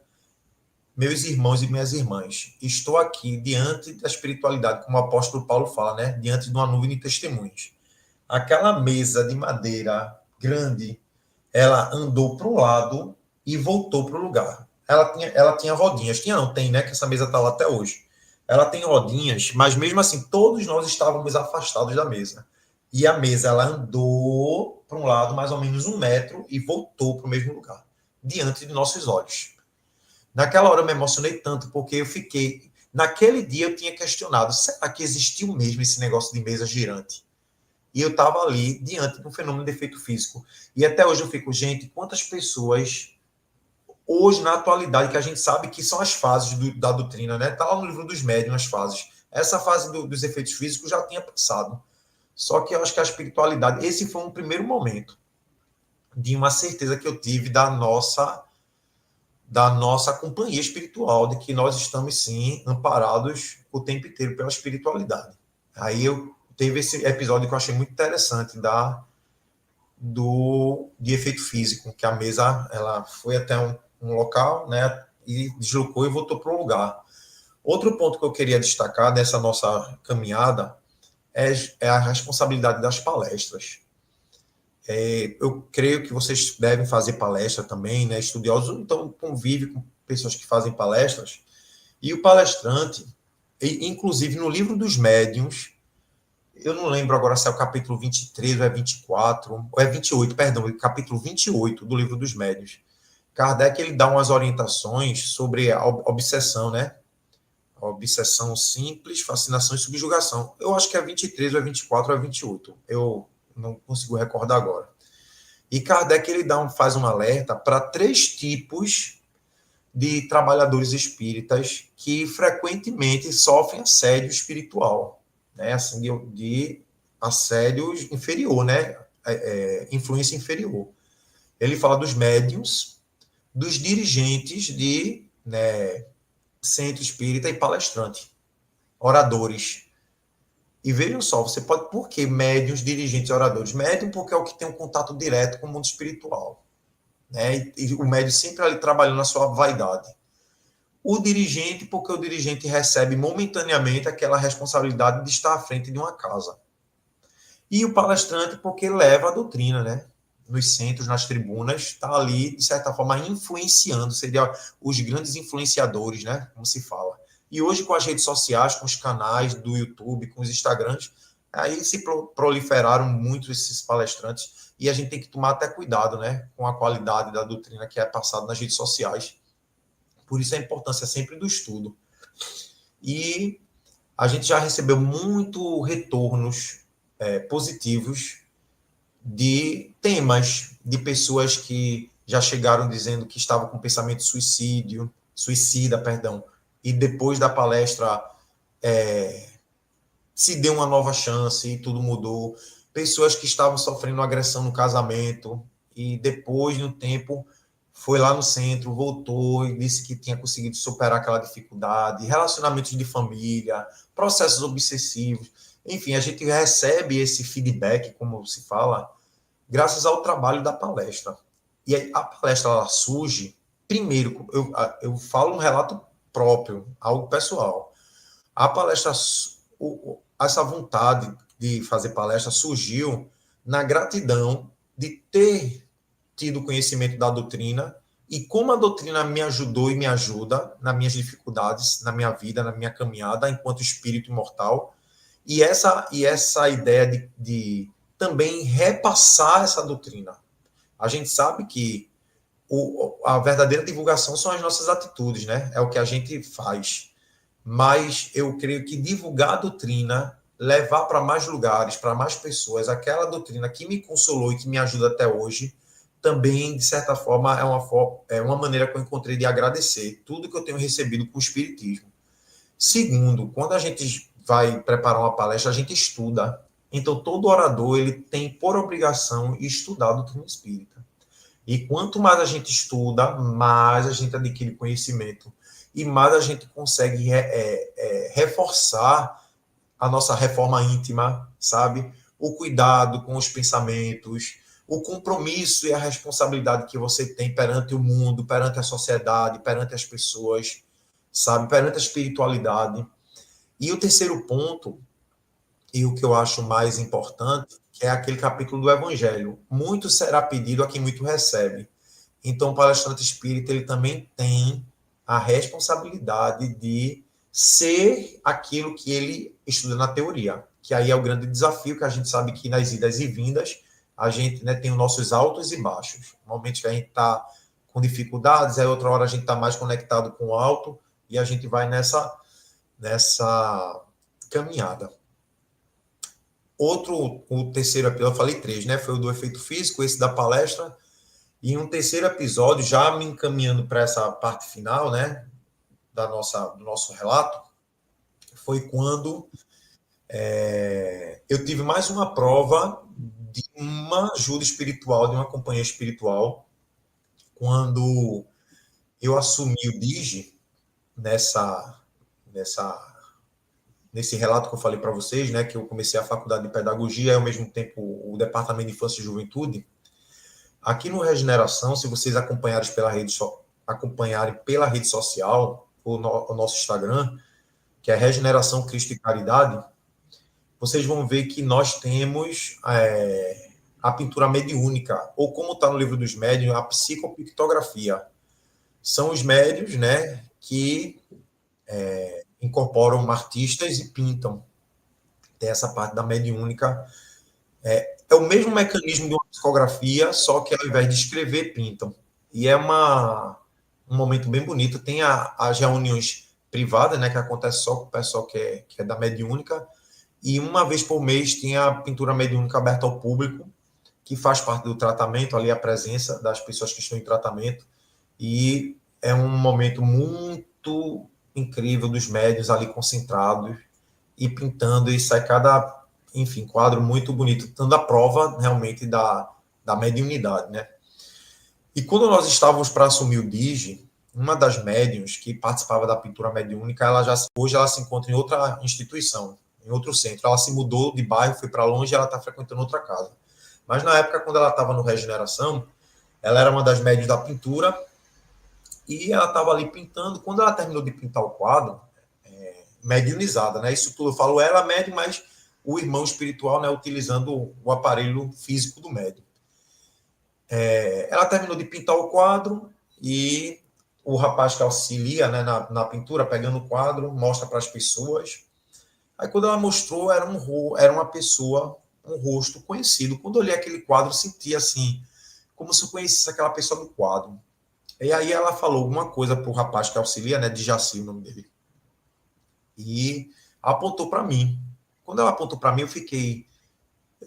Meus irmãos e minhas irmãs, estou aqui diante da espiritualidade, como o apóstolo Paulo fala, né? Diante de uma nuvem de testemunhos. Aquela mesa de madeira grande, ela andou para um lado e voltou para o lugar. Ela tinha rodinhas. Tem, né? Que essa mesa está lá até hoje. Ela tem rodinhas, mas mesmo assim, todos nós estávamos afastados da mesa. E a mesa, ela andou para um lado, mais ou menos 1 metro, e voltou para o mesmo lugar, diante de nossos olhos. Naquela hora eu me emocionei tanto, porque eu fiquei... Naquele dia eu tinha questionado, será que existiu mesmo esse negócio de mesa girante? E eu estava ali, diante de um fenômeno de efeito físico. E até hoje eu fico, gente, quantas pessoas, hoje, na atualidade, que a gente sabe que são as fases da doutrina, né? Está lá no livro dos médiuns, as fases. Essa fase dos efeitos físicos já tinha passado. Só que eu acho que a espiritualidade... Esse foi um primeiro momento de uma certeza que eu tive da nossa companhia espiritual, de que nós estamos, sim, amparados o tempo inteiro pela espiritualidade. Aí teve esse episódio que eu achei muito interessante de efeito físico, que a mesa ela foi até um local, né, e deslocou e voltou para o lugar. Outro ponto que eu queria destacar dessa nossa caminhada é a responsabilidade das palestras. Eu creio que vocês devem fazer palestra também, né? Estudiosos, então convive com pessoas que fazem palestras. E o palestrante, inclusive no livro dos médiuns, eu não lembro agora se é o capítulo 23, ou é 24, ou é 28, perdão, o capítulo 28 do livro dos médiuns. Kardec, ele dá umas orientações sobre a obsessão, né? A obsessão simples, fascinação e subjugação. Eu acho que é 23, ou é 24, ou é 28. Eu não consigo recordar agora. E Kardec, ele faz um alerta para 3 tipos de trabalhadores espíritas que frequentemente sofrem assédio espiritual, né? Assim, de assédio inferior, né? Influência inferior. Ele fala dos médiuns, dos dirigentes de, né, centro espírita e palestrante, oradores. E vejam só, você pode... Por que médiuns, dirigentes e oradores? Médium porque é o que tem um contato direto com o mundo espiritual, né? E o médium sempre ali trabalhando na sua vaidade. O dirigente porque o dirigente recebe momentaneamente aquela responsabilidade de estar à frente de uma casa. E o palestrante porque leva a doutrina, né? Nos centros, nas tribunas, está ali, de certa forma, influenciando, seria os grandes influenciadores, né? Como se fala. E hoje, com as redes sociais, com os canais do YouTube, com os Instagrams, aí se proliferaram muito esses palestrantes e a gente tem que tomar até cuidado, né? Com a qualidade da doutrina que é passada nas redes sociais. Por isso a importância sempre do estudo. E a gente já recebeu muito retornos positivos de temas de pessoas que já chegaram dizendo que estavam com pensamento suicida, e depois da palestra se deu uma nova chance e tudo mudou. Pessoas que estavam sofrendo agressão no casamento e depois, no tempo, foi lá no centro, voltou e disse que tinha conseguido superar aquela dificuldade, relacionamentos de família, processos obsessivos. Enfim, a gente recebe esse feedback, como se fala, graças ao trabalho da palestra. E aí, a palestra ela surge, primeiro, eu falo um relato próprio, algo pessoal. A palestra, essa vontade de fazer palestra surgiu na gratidão de ter tido conhecimento da doutrina e como a doutrina me ajudou e me ajuda nas minhas dificuldades, na minha vida, na minha caminhada enquanto espírito imortal. E essa ideia de também repassar essa doutrina. A gente sabe que a verdadeira divulgação são as nossas atitudes, né? É o que a gente faz. Mas eu creio que divulgar a doutrina, levar para mais lugares, para mais pessoas, aquela doutrina que me consolou e que me ajuda até hoje, também, de certa forma, é uma maneira que eu encontrei de agradecer tudo que eu tenho recebido com o Espiritismo. Segundo, quando a gente vai preparar uma palestra, a gente estuda. Então, todo orador ele tem por obrigação estudar a doutrina espírita. E quanto mais a gente estuda, mais a gente adquire conhecimento e mais a gente consegue reforçar a nossa reforma íntima, sabe? O cuidado com os pensamentos, o compromisso e a responsabilidade que você tem perante o mundo, perante a sociedade, perante as pessoas, sabe? Perante a espiritualidade. E o terceiro ponto, e o que eu acho mais importante, que é aquele capítulo do Evangelho. Muito será pedido a quem muito recebe. Então, o palestrante espírita ele também tem a responsabilidade de ser aquilo que ele estuda na teoria, que aí é o grande desafio, que a gente sabe que nas idas e vindas, a gente, né, tem os nossos altos e baixos. Momentos que a gente está com dificuldades, aí outra hora a gente está mais conectado com o alto, e a gente vai nessa caminhada. O terceiro episódio, eu falei 3, né? Foi o do efeito físico, esse da palestra. E um terceiro episódio, já me encaminhando para essa parte final, né? Do nosso relato, foi quando eu tive mais uma prova de uma ajuda espiritual, de uma companhia espiritual, quando eu assumi o DIGI nesse relato que eu falei para vocês, né, que eu comecei a faculdade de pedagogia e, ao mesmo tempo, o departamento de infância e juventude. Aqui no Regeneração, se vocês acompanharem pela rede social, o nosso Instagram, que é Regeneração Cristo e Caridade, vocês vão ver que nós temos a pintura mediúnica, ou como está no livro dos médiuns, a psicopictografia. São os médiuns, né, que incorporam artistas e pintam. Tem essa parte da mediúnica. É o mesmo mecanismo de uma psicografia, só que ao invés de escrever, pintam. E é um momento bem bonito. Tem as reuniões privadas, né, que acontece só com o pessoal que é da mediúnica, e uma vez por mês tem a pintura mediúnica aberta ao público, que faz parte do tratamento, ali a presença das pessoas que estão em tratamento, e é um momento muito incrível dos médiuns ali concentrados e pintando, e sai cada, enfim, quadro muito bonito, dando a prova realmente da mediunidade, né? E quando nós estávamos para assumir o DIGI, uma das médiuns que participava da pintura mediúnica, hoje ela se encontra em outra instituição, em outro centro. Ela se mudou de bairro, foi para longe e ela está frequentando outra casa. Mas na época, quando ela estava no Regeneração, ela era uma das médiuns da pintura e ela estava ali pintando. Quando ela terminou de pintar o quadro, mediunizada, né? Isso tudo eu falo ela médium, mas o irmão espiritual, né, utilizando o aparelho físico do médium. Ela terminou de pintar o quadro e o rapaz que auxilia, né, na pintura, pegando o quadro, mostra para as pessoas. Aí quando ela mostrou, era uma pessoa, um rosto conhecido. Quando eu olhei aquele quadro, eu senti assim, como se eu conhecesse aquela pessoa do quadro. E aí ela falou alguma coisa para o rapaz que auxilia, né, de Jaci, o nome dele. E apontou para mim. Quando ela apontou para mim, eu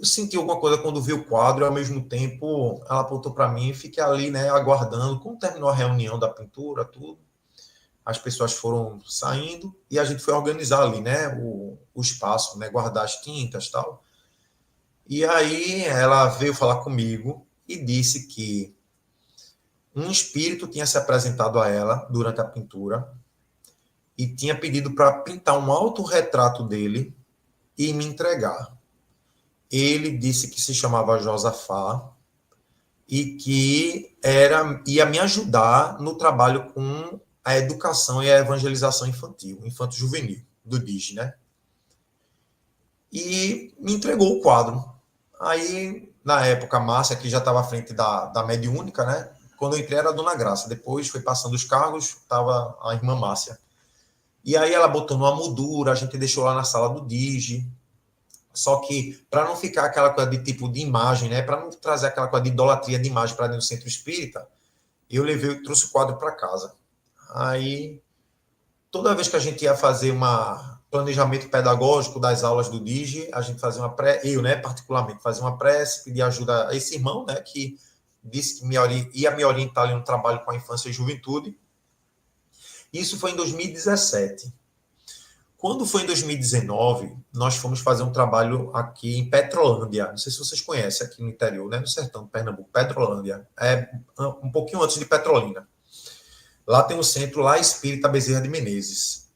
senti alguma coisa quando vi o quadro, e ao mesmo tempo ela apontou para mim e fiquei ali, né, aguardando. Quando terminou a reunião da pintura, tudo, as pessoas foram saindo e a gente foi organizar ali, né, o espaço, né, guardar as tintas e tal. E aí ela veio falar comigo e disse que um espírito tinha se apresentado a ela durante a pintura e tinha pedido para pintar um autorretrato dele e me entregar. Ele disse que se chamava Josafá e que ia me ajudar no trabalho com a educação e a evangelização infantil, infanto-juvenil, do DIGI, né? E me entregou o quadro. Aí, na época, a Márcia, que já estava à frente da mediúnica, né? Quando eu entrei era a Dona Graça. Depois foi passando os cargos, estava a irmã Márcia. E aí ela botou numa moldura, a gente deixou lá na sala do DIGI. Só que, para não ficar aquela coisa de tipo de imagem, né? Para não trazer aquela coisa de idolatria de imagem para dentro do centro espírita, eu trouxe o quadro para casa. Aí, toda vez que a gente ia fazer planejamento pedagógico das aulas do DIGI, a gente fazia eu, né, particularmente, fazia uma prece, pedir ajuda a esse irmão, né, que disse que ia me orientar ali no trabalho com a infância e juventude. Isso foi em 2017. Quando foi em 2019, nós fomos fazer um trabalho aqui em Petrolândia. Não sei se vocês conhecem, aqui no interior, né, no sertão de Pernambuco, Petrolândia. É um pouquinho antes de Petrolina. Lá tem um centro, lá Espírita Bezerra de Menezes.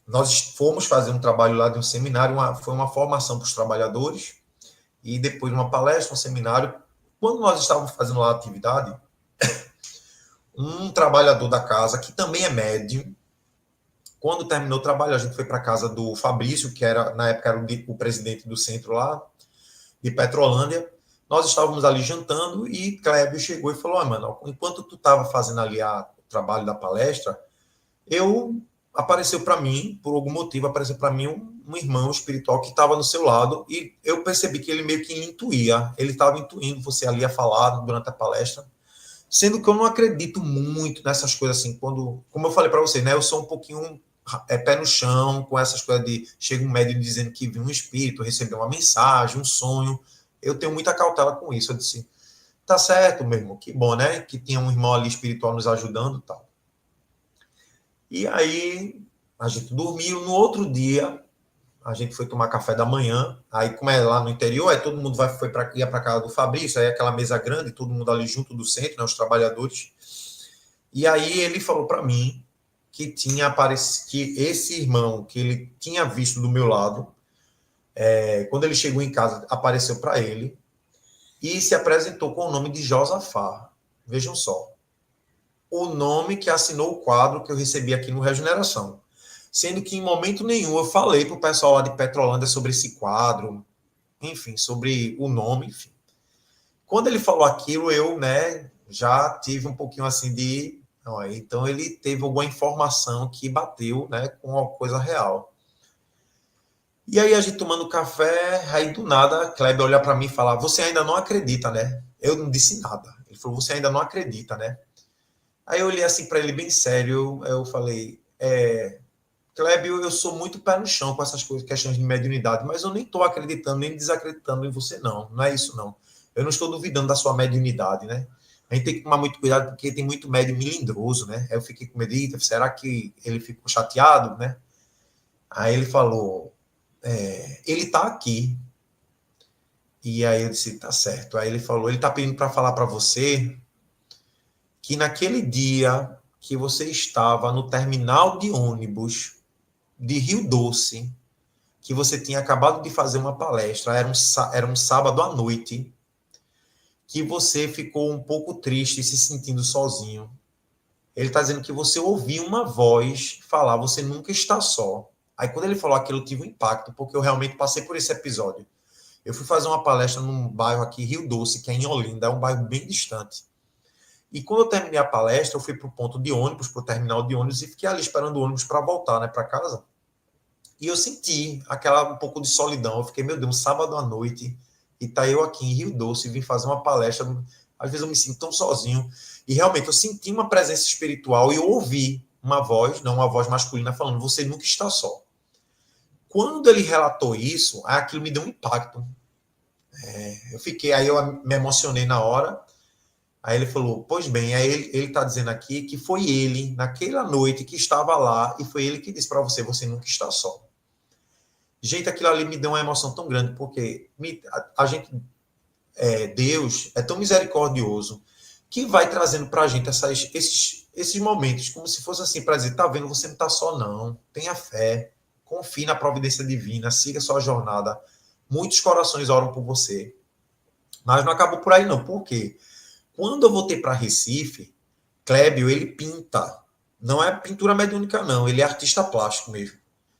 Nós fomos fazer um trabalho lá de um seminário, foi uma formação para os trabalhadores, e depois uma palestra, um seminário. Quando nós estávamos fazendo lá a atividade, um trabalhador da casa, que também é médium, quando terminou o trabalho, a gente foi para a casa do Fabrício, que na época era o presidente do centro lá, de Petrolândia. Nós estávamos ali jantando e Clébio chegou e falou: mano, enquanto tu estava fazendo ali o trabalho da palestra, apareceu para mim, por algum motivo, um irmão espiritual que estava no seu lado e eu percebi que ele meio que intuía, ele estava intuindo você ali a falar durante a palestra, sendo que eu não acredito muito nessas coisas assim, como eu falei para vocês, né, eu sou um pouquinho pé no chão com essas coisas de chega um médium dizendo que viu um espírito, recebeu uma mensagem, um sonho. Eu tenho muita cautela com isso. Eu disse, tá certo, meu irmão, que bom, né? Que tinha um irmão ali espiritual nos ajudando e tal. E aí, a gente dormiu. No outro dia, a gente foi tomar café da manhã. Aí, como é lá no interior, aí todo mundo ia para casa do Fabrício, aí aquela mesa grande, todo mundo ali junto do centro, né, os trabalhadores. E aí ele falou para mim que que esse irmão que ele tinha visto do meu lado, quando ele chegou em casa, apareceu para ele e se apresentou com o nome de Josafá. Vejam só. O nome que assinou o quadro que eu recebi aqui no Regeneração. Sendo que em momento nenhum eu falei para o pessoal lá de Petrolândia sobre esse quadro, enfim, sobre o nome, enfim. Quando ele falou aquilo, eu, né, já tive um pouquinho assim de... Então ele teve alguma informação que bateu, né, com uma coisa real. E aí a gente tomando café, aí do nada, Kleber olha para mim e fala, você ainda não acredita, né? Eu não disse nada. Ele falou, você ainda não acredita, né? Aí eu olhei assim para ele bem sério, eu falei, Kleber, eu sou muito pé no chão com essas coisas, questões de mediunidade, mas eu nem estou acreditando, nem desacreditando em você, não. Não é isso, não. Eu não estou duvidando da sua mediunidade, né? A gente tem que tomar muito cuidado porque tem muito médium melindroso, né? Aí eu fiquei com medo, "Eita, será que ele ficou chateado, né?" Aí ele falou, ele tá aqui. E aí eu disse, tá certo. Aí ele falou, ele tá pedindo para falar para você que naquele dia que você estava no terminal de ônibus de Rio Doce, que você tinha acabado de fazer uma palestra, era um sábado à noite, que você ficou um pouco triste, se sentindo sozinho. Ele está dizendo que você ouviu uma voz falar, você nunca está só. Aí quando ele falou aquilo, eu tive um impacto, porque eu realmente passei por esse episódio. Eu fui fazer uma palestra num bairro aqui, Rio Doce, que é em Olinda, é um bairro bem distante. E quando eu terminei a palestra, eu fui para o ponto de ônibus, para o terminal de ônibus, e fiquei ali esperando o ônibus para voltar, né, para casa. E eu senti um pouco de solidão. Eu fiquei, meu Deus, um sábado à noite, e tá eu aqui em Rio Doce, vim fazer uma palestra. Às vezes eu me sinto tão sozinho. E realmente eu senti uma presença espiritual e eu ouvi uma voz, não uma voz masculina, falando, você nunca está só. Quando ele relatou isso, aquilo me deu um impacto. Aí eu me emocionei na hora. Aí ele falou, pois bem, aí ele está dizendo aqui que foi ele, naquela noite, que estava lá, e foi ele que disse para você, você nunca está só. Gente, aquilo ali me deu uma emoção tão grande, porque Deus é tão misericordioso, que vai trazendo para a gente esses momentos, como se fosse assim, para dizer, tá vendo, você não está só não, tenha fé, confie na providência divina, siga sua jornada. Muitos corações oram por você. Mas não acabou por aí não, por quê? Quando eu voltei para Recife, Clébio, ele pinta. Não é pintura mediúnica, não. Ele é artista plástico mesmo.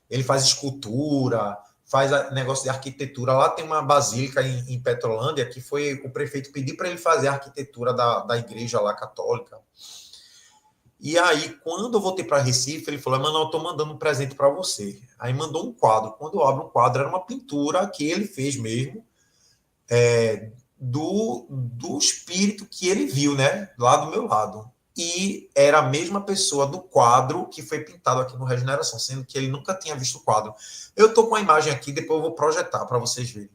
Ele faz escultura, faz negócio de arquitetura. Lá tem uma basílica em Petrolândia que foi o prefeito pedir para ele fazer a arquitetura da igreja lá católica. E aí, quando eu voltei para Recife, ele falou, mano, eu estou mandando um presente para você. Aí mandou um quadro. Quando eu abro um quadro, era uma pintura que ele fez mesmo, do espírito que ele viu, né, lá do meu lado. E era a mesma pessoa do quadro que foi pintado aqui no Regeneração, sendo que ele nunca tinha visto o quadro. Eu estou com a imagem aqui, depois eu vou projetar para vocês verem.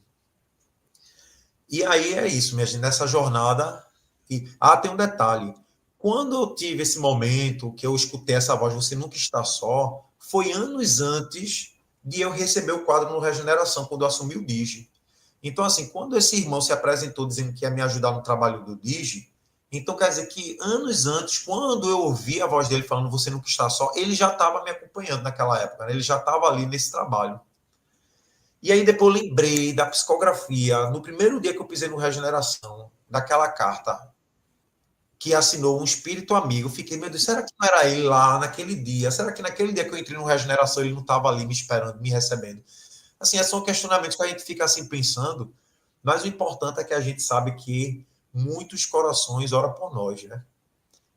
E aí é isso, minha gente, nessa jornada. Tem um detalhe. Quando eu tive esse momento que eu escutei essa voz, você nunca está só, foi anos antes de eu receber o quadro no Regeneração, quando eu assumi o Digi. Então, assim, quando esse irmão se apresentou dizendo que ia me ajudar no trabalho do Digi, então quer dizer que anos antes, quando eu ouvi a voz dele falando você nunca está só, ele já estava me acompanhando naquela época, né? Ele já estava ali nesse trabalho. E aí depois eu lembrei da psicografia, no primeiro dia que eu pisei no Regeneração, daquela carta que assinou um espírito amigo. Eu fiquei, meu Deus, será que não era ele lá naquele dia? Será que naquele dia que eu entrei no Regeneração ele não estava ali me esperando, me recebendo? Assim, são questionamentos que a gente fica assim pensando, mas o importante é que a gente sabe que muitos corações oram por nós, né?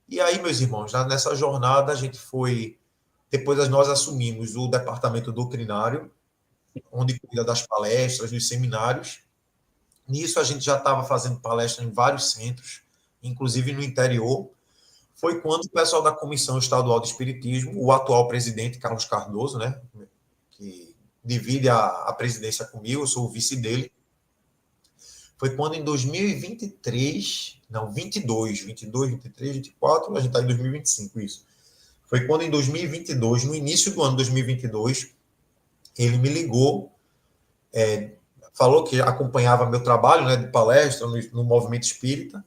E aí, meus irmãos, nessa jornada a gente foi, depois nós assumimos o departamento doutrinário, onde cuida das palestras, dos seminários. Nisso a gente já estava fazendo palestra em vários centros, inclusive no interior. Foi quando o pessoal da Comissão Estadual de Espiritismo, o atual presidente, Carlos Cardoso, né, que divide a presidência comigo, eu sou o vice dele. Foi quando em 2023, não, 22, 23, 24, a gente está em 2025, isso. Foi quando em 2022, no início do ano 2022, ele me ligou, falou que acompanhava meu trabalho, né, de palestra no movimento espírita,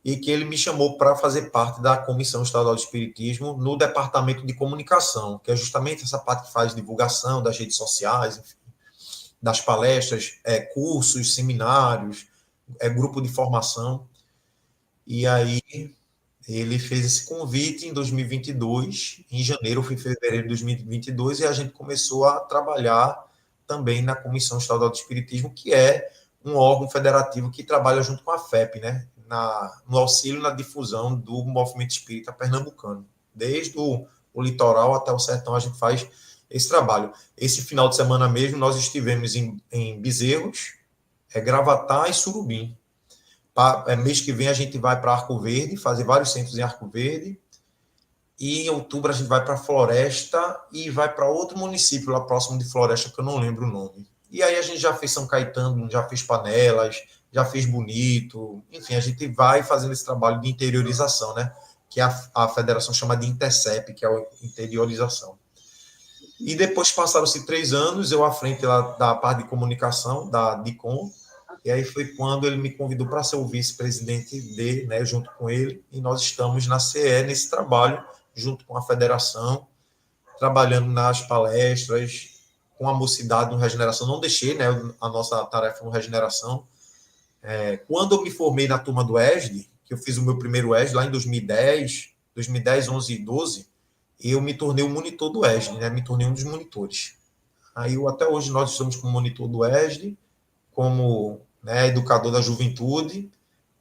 e que ele me chamou para fazer parte da Comissão Estadual de Espiritismo no Departamento de Comunicação, que é justamente essa parte que faz divulgação das redes sociais, enfim, das palestras, cursos, seminários, grupo de formação. E aí ele fez esse convite em 2022, em janeiro ou fevereiro de 2022, e a gente começou a trabalhar também na Comissão Estadual de Espiritismo, que é um órgão federativo que trabalha junto com a FEP, né? No auxílio na difusão do movimento espírita pernambucano. Desde o litoral até o sertão a gente faz esse trabalho. Esse final de semana mesmo nós estivemos em Bezerros, Gravatá e Surubim. Mês que vem a gente vai para Arco Verde, fazer vários centros em Arco Verde, e em outubro a gente vai para Floresta e vai para outro município lá próximo de Floresta, que eu não lembro o nome. E aí a gente já fez São Caetano, já fez Panelas, já fez bonito, enfim, a gente vai fazendo esse trabalho de interiorização, né? Que a federação chama de INTERCEP, que é a interiorização. E depois passaram-se 3 anos, eu à frente da parte de comunicação, da DICOM, e aí foi quando ele me convidou para ser o vice-presidente né, junto com ele, e nós estamos na CE nesse trabalho, junto com a federação, trabalhando nas palestras, com a mocidade no Regeneração. Não deixei, né, a nossa tarefa no Regeneração. Quando eu me formei na turma do ESD, que eu fiz o meu primeiro ESD lá em 2010, 11 e 12, eu me tornei o monitor do ESD, né, me tornei um dos monitores. Aí até hoje nós estamos como monitor do ESD, como, né, educador da juventude,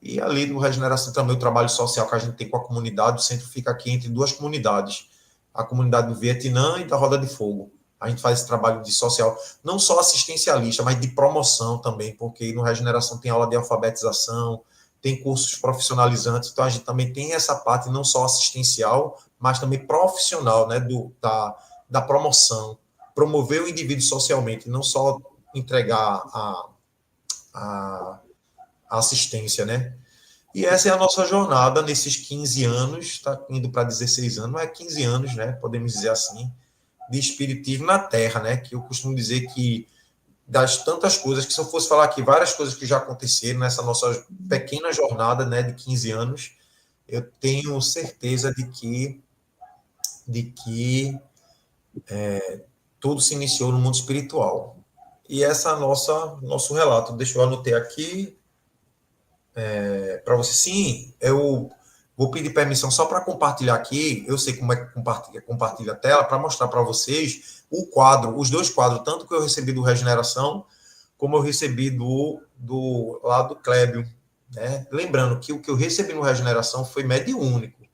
e ali no Regeneração também o trabalho social que a gente tem com a comunidade. O centro fica aqui entre 2 comunidades, a comunidade do Vietnã e da Roda de Fogo. A gente faz esse trabalho de social, não só assistencialista, mas de promoção também, porque no Regeneração tem aula de alfabetização, tem cursos profissionalizantes, então a gente também tem essa parte não só assistencial, mas também profissional, né, da promoção, promover o indivíduo socialmente, não só entregar a assistência, né? E essa é a nossa jornada nesses 15 anos, está indo para 16 anos, mas 15 anos, né, podemos dizer assim, de espiritismo na Terra, né, que eu costumo dizer que das tantas coisas, que se eu fosse falar aqui várias coisas que já aconteceram nessa nossa pequena jornada, né, de 15 anos, eu tenho certeza de que tudo se iniciou no mundo espiritual. E essa é nosso relato. Deixa eu anotar aqui para você. Sim, eu vou pedir permissão só para compartilhar aqui. Eu sei como é que compartilha a tela, para mostrar para vocês o quadro, os 2 quadros, tanto que eu recebi do Regeneração, como eu recebi lá do Clébio. Né? Lembrando que o que eu recebi no Regeneração foi mediúnico.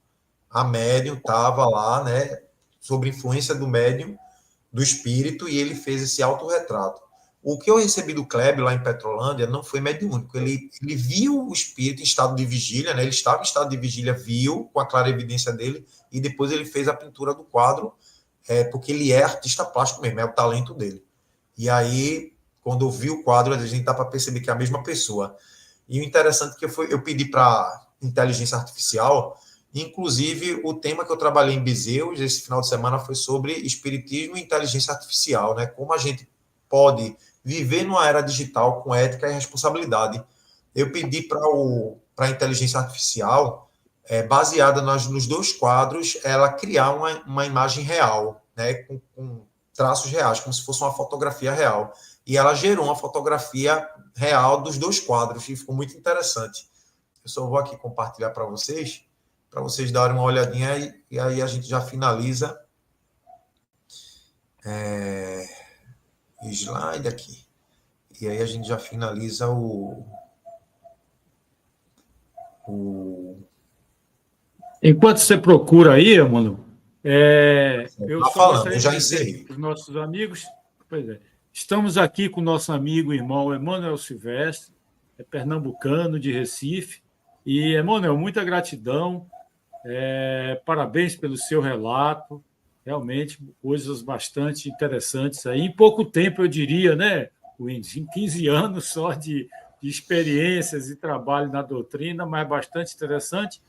A médium estava lá, né, sob influência do médium, do espírito, e ele fez esse autorretrato. O que eu recebi do Clébio lá em Petrolândia não foi mediúnico. Ele viu o espírito em estado de vigília, né? Ele estava em estado de vigília, viu com a clara evidência dele, e depois ele fez a pintura do quadro, porque ele é artista plástico mesmo, é o talento dele. E aí, quando eu vi o quadro, a gente dá para perceber que é a mesma pessoa. E o interessante é que eu pedi para inteligência artificial, inclusive o tema que eu trabalhei em Bezeus esse final de semana foi sobre espiritismo e inteligência artificial, né? Como a gente pode viver numa era digital com ética e responsabilidade. Eu pedi para a inteligência artificial, baseada nos 2 quadros, ela criar uma imagem real, né, com traços reais, como se fosse uma fotografia real. E ela gerou uma fotografia real dos 2 quadros, e ficou muito interessante. Eu só vou aqui compartilhar para vocês darem uma olhadinha, e aí a gente já finaliza. Slide aqui. E aí a gente já finaliza Enquanto você procura aí, mano, eu eu já encerrei. Os nossos amigos, estamos aqui com o nosso amigo e irmão Emanuel Silvestre, pernambucano de Recife. E, Emanuel, muita gratidão, parabéns pelo seu relato. Realmente, coisas bastante interessantes aí. Em pouco tempo, eu diria, né, Winds, em 15 anos só de experiências e trabalho na doutrina, mas bastante interessante.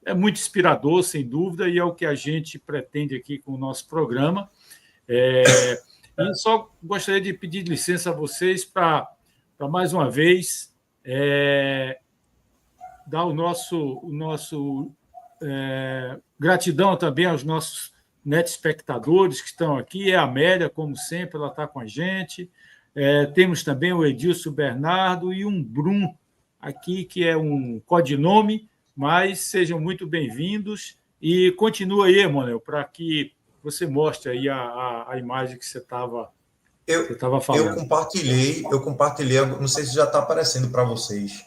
É muito inspirador, sem dúvida, e é o que a gente pretende aqui com o nosso programa. E só gostaria de pedir licença a vocês para mais uma vez, dar o nosso gratidão também aos nossos espectadores que estão aqui. A Amélia, como sempre, ela está com a gente. Temos também o Edilson Bernardo e um Brum aqui, que é um codinome, mas sejam muito bem-vindos. E continua aí, Emanuel, para que você mostre aí a imagem que você estava falando. Eu compartilhei, não sei se já está aparecendo para vocês.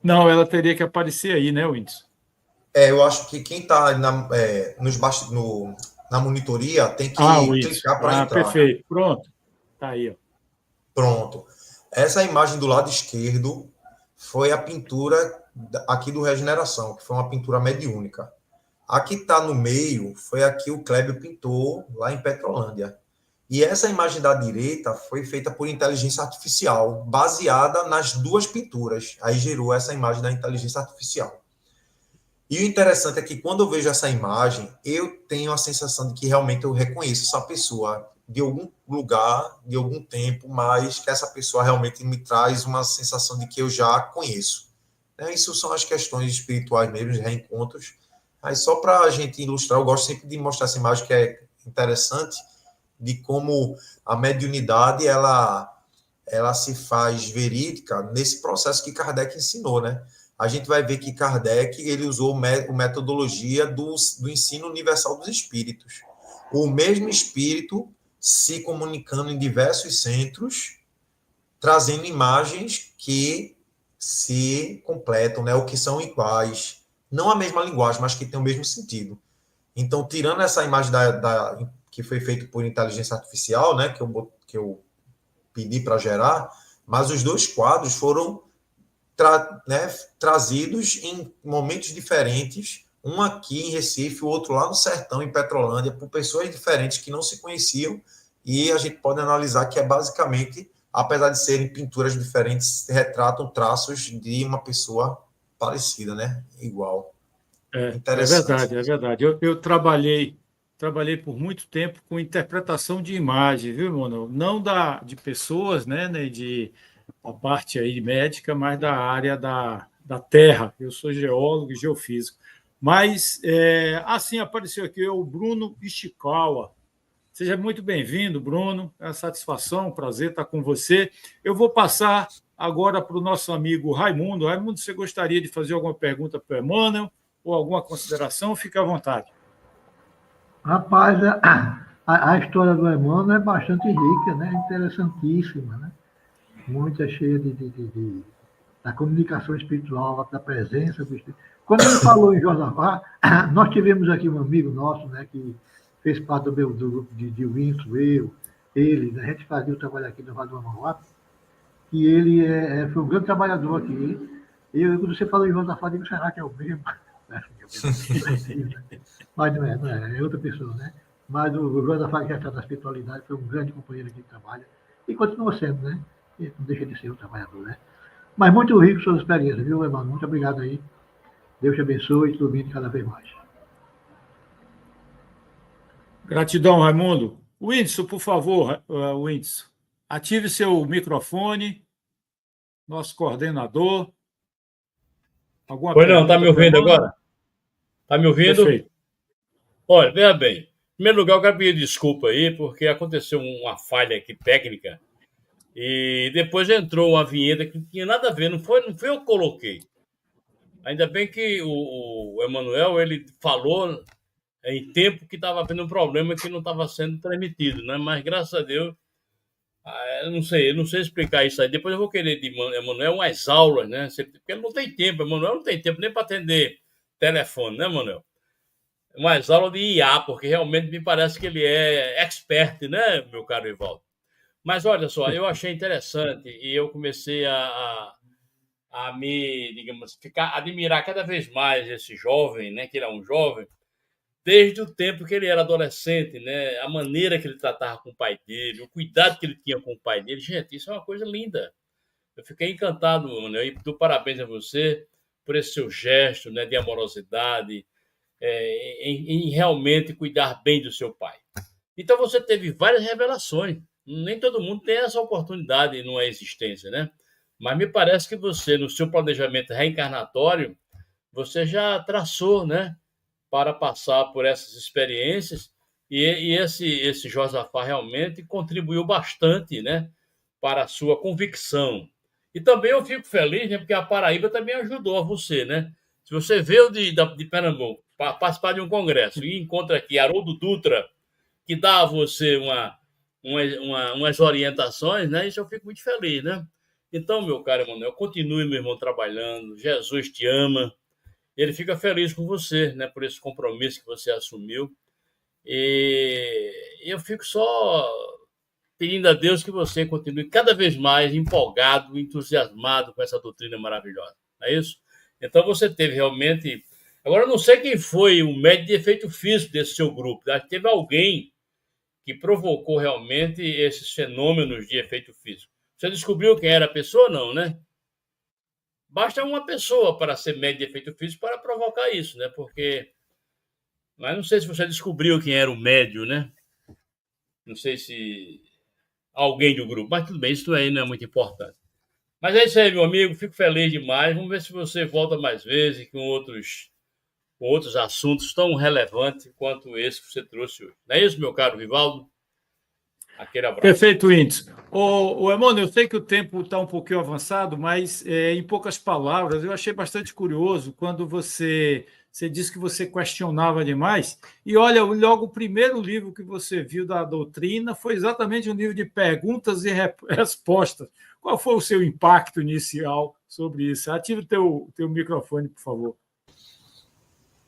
Não, ela teria que aparecer aí, né, Winds? Eu acho que quem está na monitoria tem que clicar para entrar. Perfeito, pronto. Está aí. Ó. Pronto. Essa imagem do lado esquerdo foi a pintura aqui do Regeneração, que foi uma pintura mediúnica. A que está no meio foi a que o Clébio pintou lá em Petrolândia. E essa imagem da direita foi feita por inteligência artificial, baseada nas duas pinturas. Aí gerou essa imagem da inteligência artificial. E o interessante é que quando eu vejo essa imagem, eu tenho a sensação de que realmente eu reconheço essa pessoa de algum lugar, de algum tempo, mas que essa pessoa realmente me traz uma sensação de que eu já conheço. Isso são as questões espirituais mesmo, os reencontros. Aí só para a gente ilustrar, eu gosto sempre de mostrar essa imagem que é interessante, de como a mediunidade ela se faz verídica nesse processo que Kardec ensinou, né? A gente vai ver que Kardec ele usou a metodologia do ensino universal dos espíritos. O mesmo espírito se comunicando em diversos centros, trazendo imagens que se completam, né? Ou que são iguais. Não a mesma linguagem, mas que tem o mesmo sentido. Então, tirando essa imagem que foi feito por inteligência artificial, né, que eu pedi para gerar, mas os dois quadros foram trazidos em momentos diferentes, um aqui em Recife, o outro lá no Sertão, em Petrolândia, por pessoas diferentes que não se conheciam, e a gente pode analisar que é basicamente, apesar de serem pinturas diferentes, retratam traços de uma pessoa parecida, né, igual. É verdade, é verdade. Eu trabalhei por muito tempo com interpretação de imagem, viu, Manuel? Não de pessoas, né, de a parte aí médica, mas da área da terra. Eu sou geólogo e geofísico. Mas, assim, apareceu aqui o Bruno Ishikawa. Seja muito bem-vindo, Bruno. É uma satisfação, um prazer estar com você. Eu vou passar agora para o nosso amigo Raimundo. Raimundo, você gostaria de fazer alguma pergunta para o Emmanuel ou alguma consideração? Fique à vontade. Rapaz, a história do Emmanuel é bastante rica, né? Interessantíssima, né? Muito cheia da comunicação espiritual, da presença do Espírito. Quando ele falou em Josafá, nós tivemos aqui um amigo nosso, né, que fez parte do grupo de Winston, ele, né, a gente fazia o trabalho aqui no Vale do Amaruá, e ele foi um grande trabalhador aqui. Quando você falou em Josafá, eu digo, será que é o mesmo? Mas não é outra pessoa, né? Mas o Josafá, que já está da espiritualidade, foi um grande companheiro aqui de trabalho, e continua sendo, né? E não deixa de ser um trabalhador, né? Mas muito rico suas experiências, viu, Emmanuel? Muito obrigado aí. Deus te abençoe e te ilumine cada vez mais. Gratidão, Raimundo. Whindersson, por favor, Whindersson, ative seu microfone, nosso coordenador. Alguma Pois não, está me ouvindo agora? Está me ouvindo? Perfeito. Olha, veja bem. Em primeiro lugar, eu quero pedir desculpa aí, porque aconteceu uma falha aqui técnica e depois entrou uma vinheta que não tinha nada a ver, não foi eu que coloquei. Ainda bem que o Emmanuel, ele falou em tempo que estava havendo um problema que não estava sendo transmitido, né? Mas, graças a Deus, eu não sei explicar isso aí. Depois eu vou querer de Emmanuel umas aulas, né? Porque ele não tem tempo, Emmanuel não tem tempo nem para atender telefone, né, Emmanuel? Umas aulas de IA, porque realmente me parece que ele é expert, né, meu caro Ivaldo? Mas, olha só, eu achei interessante e eu comecei a me, digamos, admirar cada vez mais esse jovem, né, que ele é um jovem, desde o tempo que ele era adolescente, né, a maneira que ele tratava com o pai dele, o cuidado que ele tinha com o pai dele. Gente, isso é uma coisa linda. Eu fiquei encantado, Manuel, e dou parabéns a você por esse seu gesto, né, de amorosidade, em realmente cuidar bem do seu pai. Então você teve várias revelações. Nem todo mundo tem essa oportunidade numa existência, né? Mas me parece que você, no seu planejamento reencarnatório, você já traçou, né, para passar por essas experiências, e esse Josafá realmente contribuiu bastante, né, para a sua convicção. E também eu fico feliz, né, porque a Paraíba também ajudou a você, né? Se você veio de Pernambuco para participar de um congresso e encontra aqui Haroldo Dutra, que dá a você umas orientações, né? Isso eu fico muito feliz, né? Então, meu caro Emmanuel, continue, meu irmão, trabalhando. Jesus te ama. Ele fica feliz com você, né? Por esse compromisso que você assumiu. E eu fico só pedindo a Deus que você continue cada vez mais empolgado, entusiasmado com essa doutrina maravilhosa. Não é isso? Então, você teve realmente... Agora, eu não sei quem foi o médico de efeito físico desse seu grupo. Acho que teve alguém que provocou realmente esses fenômenos de efeito físico. Você descobriu quem era a pessoa? Não, né? Basta uma pessoa para ser médio de efeito físico para provocar isso, né? Porque... Mas não sei se você descobriu quem era o médio, né? Não sei se alguém do grupo, mas tudo bem, isso aí não é muito importante. Mas é isso aí, meu amigo, fico feliz demais. Vamos ver se você volta mais vezes com outros assuntos tão relevantes quanto esse que você trouxe hoje. Não é isso, meu caro Rivaldo? Aquele abraço. Perfeito, Índice. Emmanuel, eu sei que o tempo está um pouquinho avançado, mas em poucas palavras, eu achei bastante curioso quando você disse que você questionava demais. E olha, logo o primeiro livro que você viu da doutrina foi exatamente um livro de perguntas e respostas. Qual foi o seu impacto inicial sobre isso? Ative o teu microfone, por favor.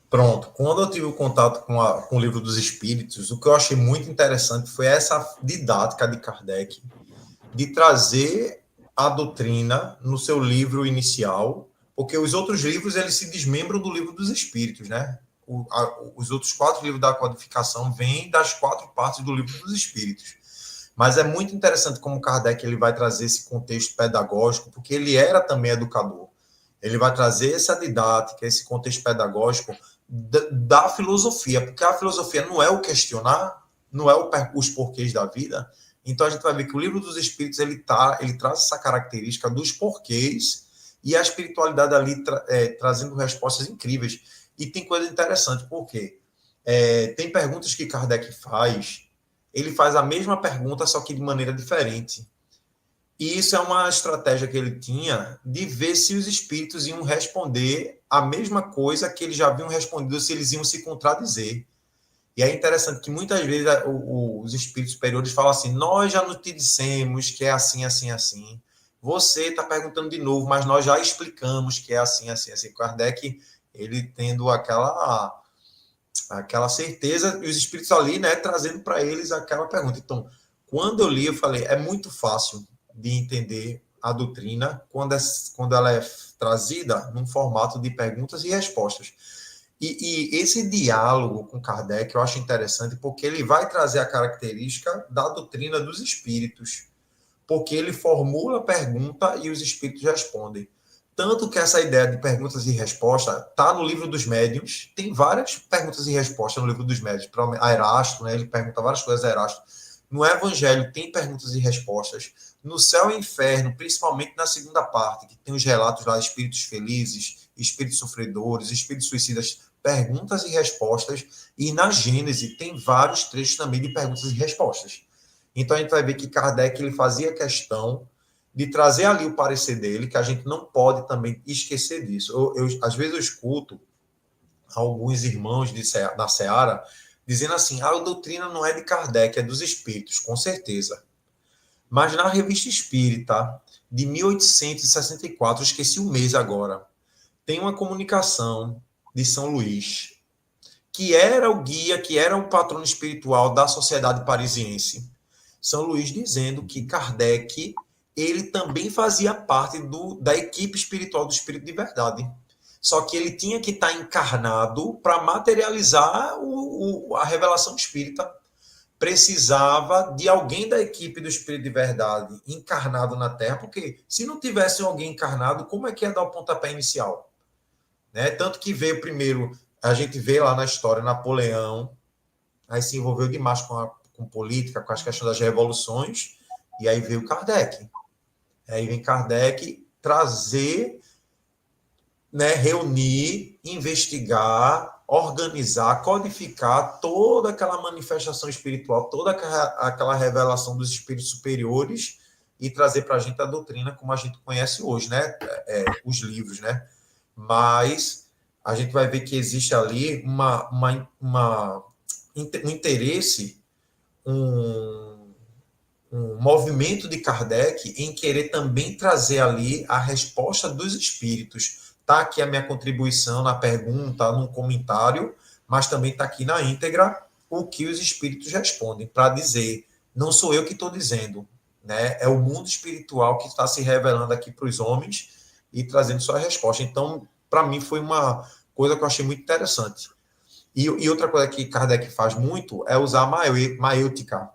Pronto. Quando eu tive o contato com o Livro dos Espíritos, o que eu achei muito interessante foi essa didática de Kardec de trazer a doutrina no seu livro inicial, porque os outros livros eles se desmembram do Livro dos Espíritos, né? Os outros 4 livros da codificação vêm das 4 partes do Livro dos Espíritos. Mas é muito interessante como Kardec ele vai trazer esse contexto pedagógico, porque ele era também educador. Ele vai trazer essa didática, esse contexto pedagógico da filosofia, porque a filosofia não é o questionar, não é os porquês da vida. Então a gente vai ver que o Livro dos Espíritos ele traz essa característica dos porquês e a espiritualidade ali trazendo respostas incríveis. E tem coisa interessante, porque tem perguntas que Kardec faz, ele faz a mesma pergunta, só que de maneira diferente. E isso é uma estratégia que ele tinha de ver se os espíritos iam responder a mesma coisa que eles já haviam respondido, se eles iam se contradizer. E é interessante que muitas vezes os espíritos superiores falam assim, nós já não te dissemos que é assim, assim, assim. Você está perguntando de novo, mas nós já explicamos que é assim, assim, assim. Kardec, ele tendo aquela certeza, e os espíritos ali, né, trazendo para eles aquela pergunta. Então, quando eu li, eu falei, é muito fácil de entender a doutrina quando ela é trazida num formato de perguntas e respostas. E esse diálogo com Kardec eu acho interessante porque ele vai trazer a característica da doutrina dos espíritos, porque ele formula a pergunta e os espíritos respondem. Tanto que essa ideia de perguntas e respostas está no Livro dos Médiuns, tem várias perguntas e respostas no Livro dos Médiuns, para Erasto, né, ele pergunta várias coisas a Erasto. No Evangelho tem perguntas e respostas. No Céu e Inferno, principalmente na segunda parte, que tem os relatos lá, espíritos felizes, espíritos sofredores, espíritos suicidas, perguntas e respostas. E na Gênese tem vários trechos também de perguntas e respostas. Então a gente vai ver que Kardec ele fazia questão de trazer ali o parecer dele, que a gente não pode também esquecer disso. Às vezes eu escuto alguns irmãos da Seara dizendo assim, a doutrina não é de Kardec, é dos espíritos, com certeza. Mas na Revista Espírita, de 1864, esqueci o mês agora, tem uma comunicação de São Luís, que era o guia, que era o patrono espiritual da Sociedade Parisiense. São Luís dizendo que Kardec, ele também fazia parte da equipe espiritual do Espírito de Verdade. Só que ele tinha que estar encarnado para materializar a revelação espírita. Precisava de alguém da equipe do Espírito de Verdade encarnado na Terra, porque se não tivesse alguém encarnado, como é que ia dar o pontapé inicial? Né? Tanto que veio primeiro, a gente vê lá na história, Napoleão, aí se envolveu demais com política, com as questões das revoluções, e aí veio Kardec. Aí vem Kardec trazer, né, reunir, investigar, organizar, codificar toda aquela manifestação espiritual, toda aquela revelação dos espíritos superiores e trazer para a gente a doutrina como a gente conhece hoje, né? Os livros, né? Mas a gente vai ver que existe ali um interesse, um movimento de Kardec em querer também trazer ali a resposta dos espíritos. Está aqui a minha contribuição na pergunta, num comentário, mas também está aqui na íntegra o que os espíritos respondem, para dizer, não sou eu que estou dizendo, né? É o mundo espiritual que está se revelando aqui para os homens e trazendo sua resposta. Então, para mim, foi uma coisa que eu achei muito interessante. E outra coisa que Kardec faz muito é usar a maêutica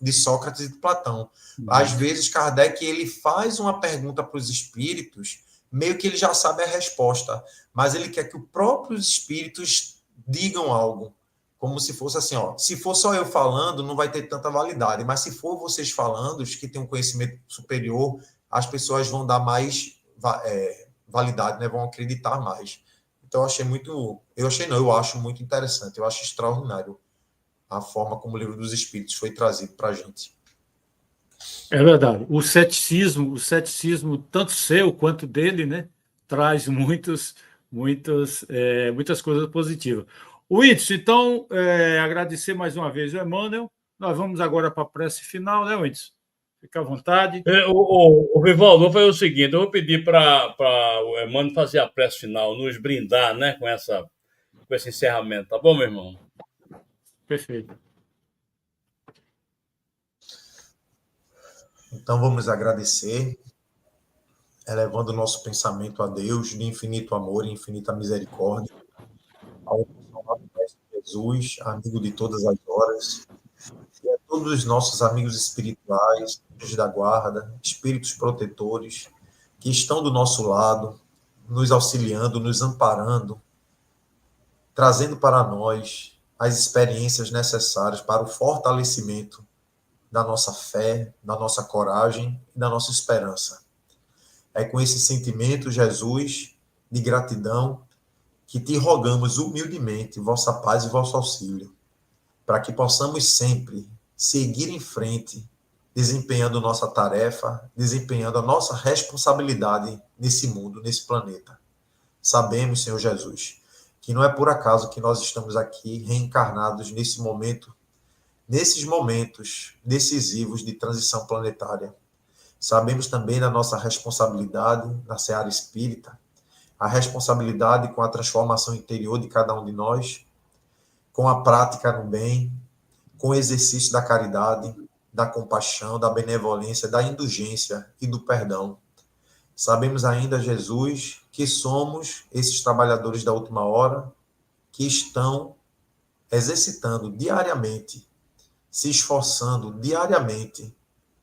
de Sócrates e de Platão. Às vezes, Kardec ele faz uma pergunta para os espíritos, meio que ele já sabe a resposta, mas ele quer que os próprios espíritos digam algo, como se fosse assim, ó, se for só eu falando, não vai ter tanta validade, mas se for vocês falando, os que têm um conhecimento superior, as pessoas vão dar mais validade, né? Vão acreditar mais. Então, eu acho muito interessante, eu acho extraordinário a forma como o Livro dos Espíritos foi trazido para a gente. É verdade. O ceticismo, tanto seu quanto dele, né, traz muitas coisas positivas. Whindersson, então, agradecer mais uma vez o Emmanuel. Nós vamos agora para a prece final, né, Whindersson? Fica à vontade. O Vivaldo, vou fazer o seguinte, eu vou pedir para o Emmanuel fazer a prece final, nos brindar, né, com esse encerramento, tá bom, meu irmão? Perfeito. Então, vamos agradecer, elevando o nosso pensamento a Deus, de infinito amor e infinita misericórdia, ao nosso Mestre Jesus, amigo de todas as horas, e a todos os nossos amigos espirituais, anjos da guarda, espíritos protetores, que estão do nosso lado, nos auxiliando, nos amparando, trazendo para nós as experiências necessárias para o fortalecimento da nossa fé, da nossa coragem e da nossa esperança. É com esse sentimento, Jesus, de gratidão, que te rogamos humildemente vossa paz e vosso auxílio, para que possamos sempre seguir em frente, desempenhando nossa tarefa, desempenhando a nossa responsabilidade nesse mundo, nesse planeta. Sabemos, Senhor Jesus, que não é por acaso que nós estamos aqui reencarnados nesse momento, nesses momentos decisivos de transição planetária. Sabemos também da nossa responsabilidade na seara espírita, a responsabilidade com a transformação interior de cada um de nós, com a prática no bem, com o exercício da caridade, da compaixão, da benevolência, da indulgência e do perdão. Sabemos ainda, Jesus, que somos esses trabalhadores da última hora que estão exercitando diariamente, se esforçando diariamente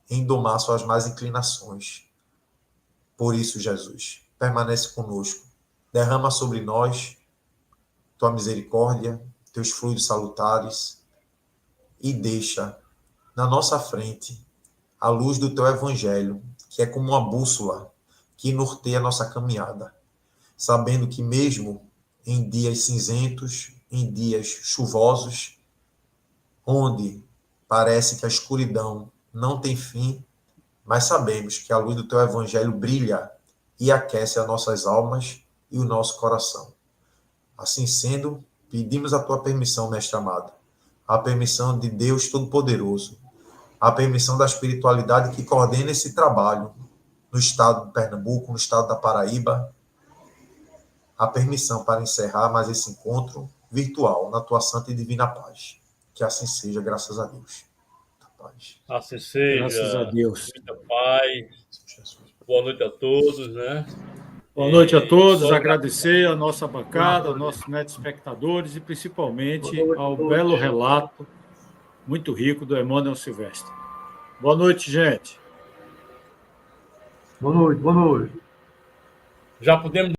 em domar suas más inclinações. Por isso, Jesus, permanece conosco. Derrama sobre nós tua misericórdia, teus fluidos salutares e deixa na nossa frente a luz do teu evangelho, que é como uma bússola que norteia a nossa caminhada, sabendo que mesmo em dias cinzentos, em dias chuvosos, onde parece que a escuridão não tem fim, mas sabemos que a luz do teu evangelho brilha e aquece as nossas almas e o nosso coração. Assim sendo, pedimos a tua permissão, mestre amado, a permissão de Deus Todo-Poderoso, a permissão da espiritualidade que coordena esse trabalho no estado de Pernambuco, no estado da Paraíba, a permissão para encerrar mais esse encontro virtual na tua santa e divina paz. Que assim seja, graças a Deus. Paz. Assim seja. Graças a Deus. Muita paz. Boa noite a todos, né? Boa noite a todos, agradecer a nossa bancada, aos nossos netos espectadores e principalmente ao belo relato muito rico do Emmanuel Silvestre. Boa noite, gente. Boa noite, boa noite. Já podemos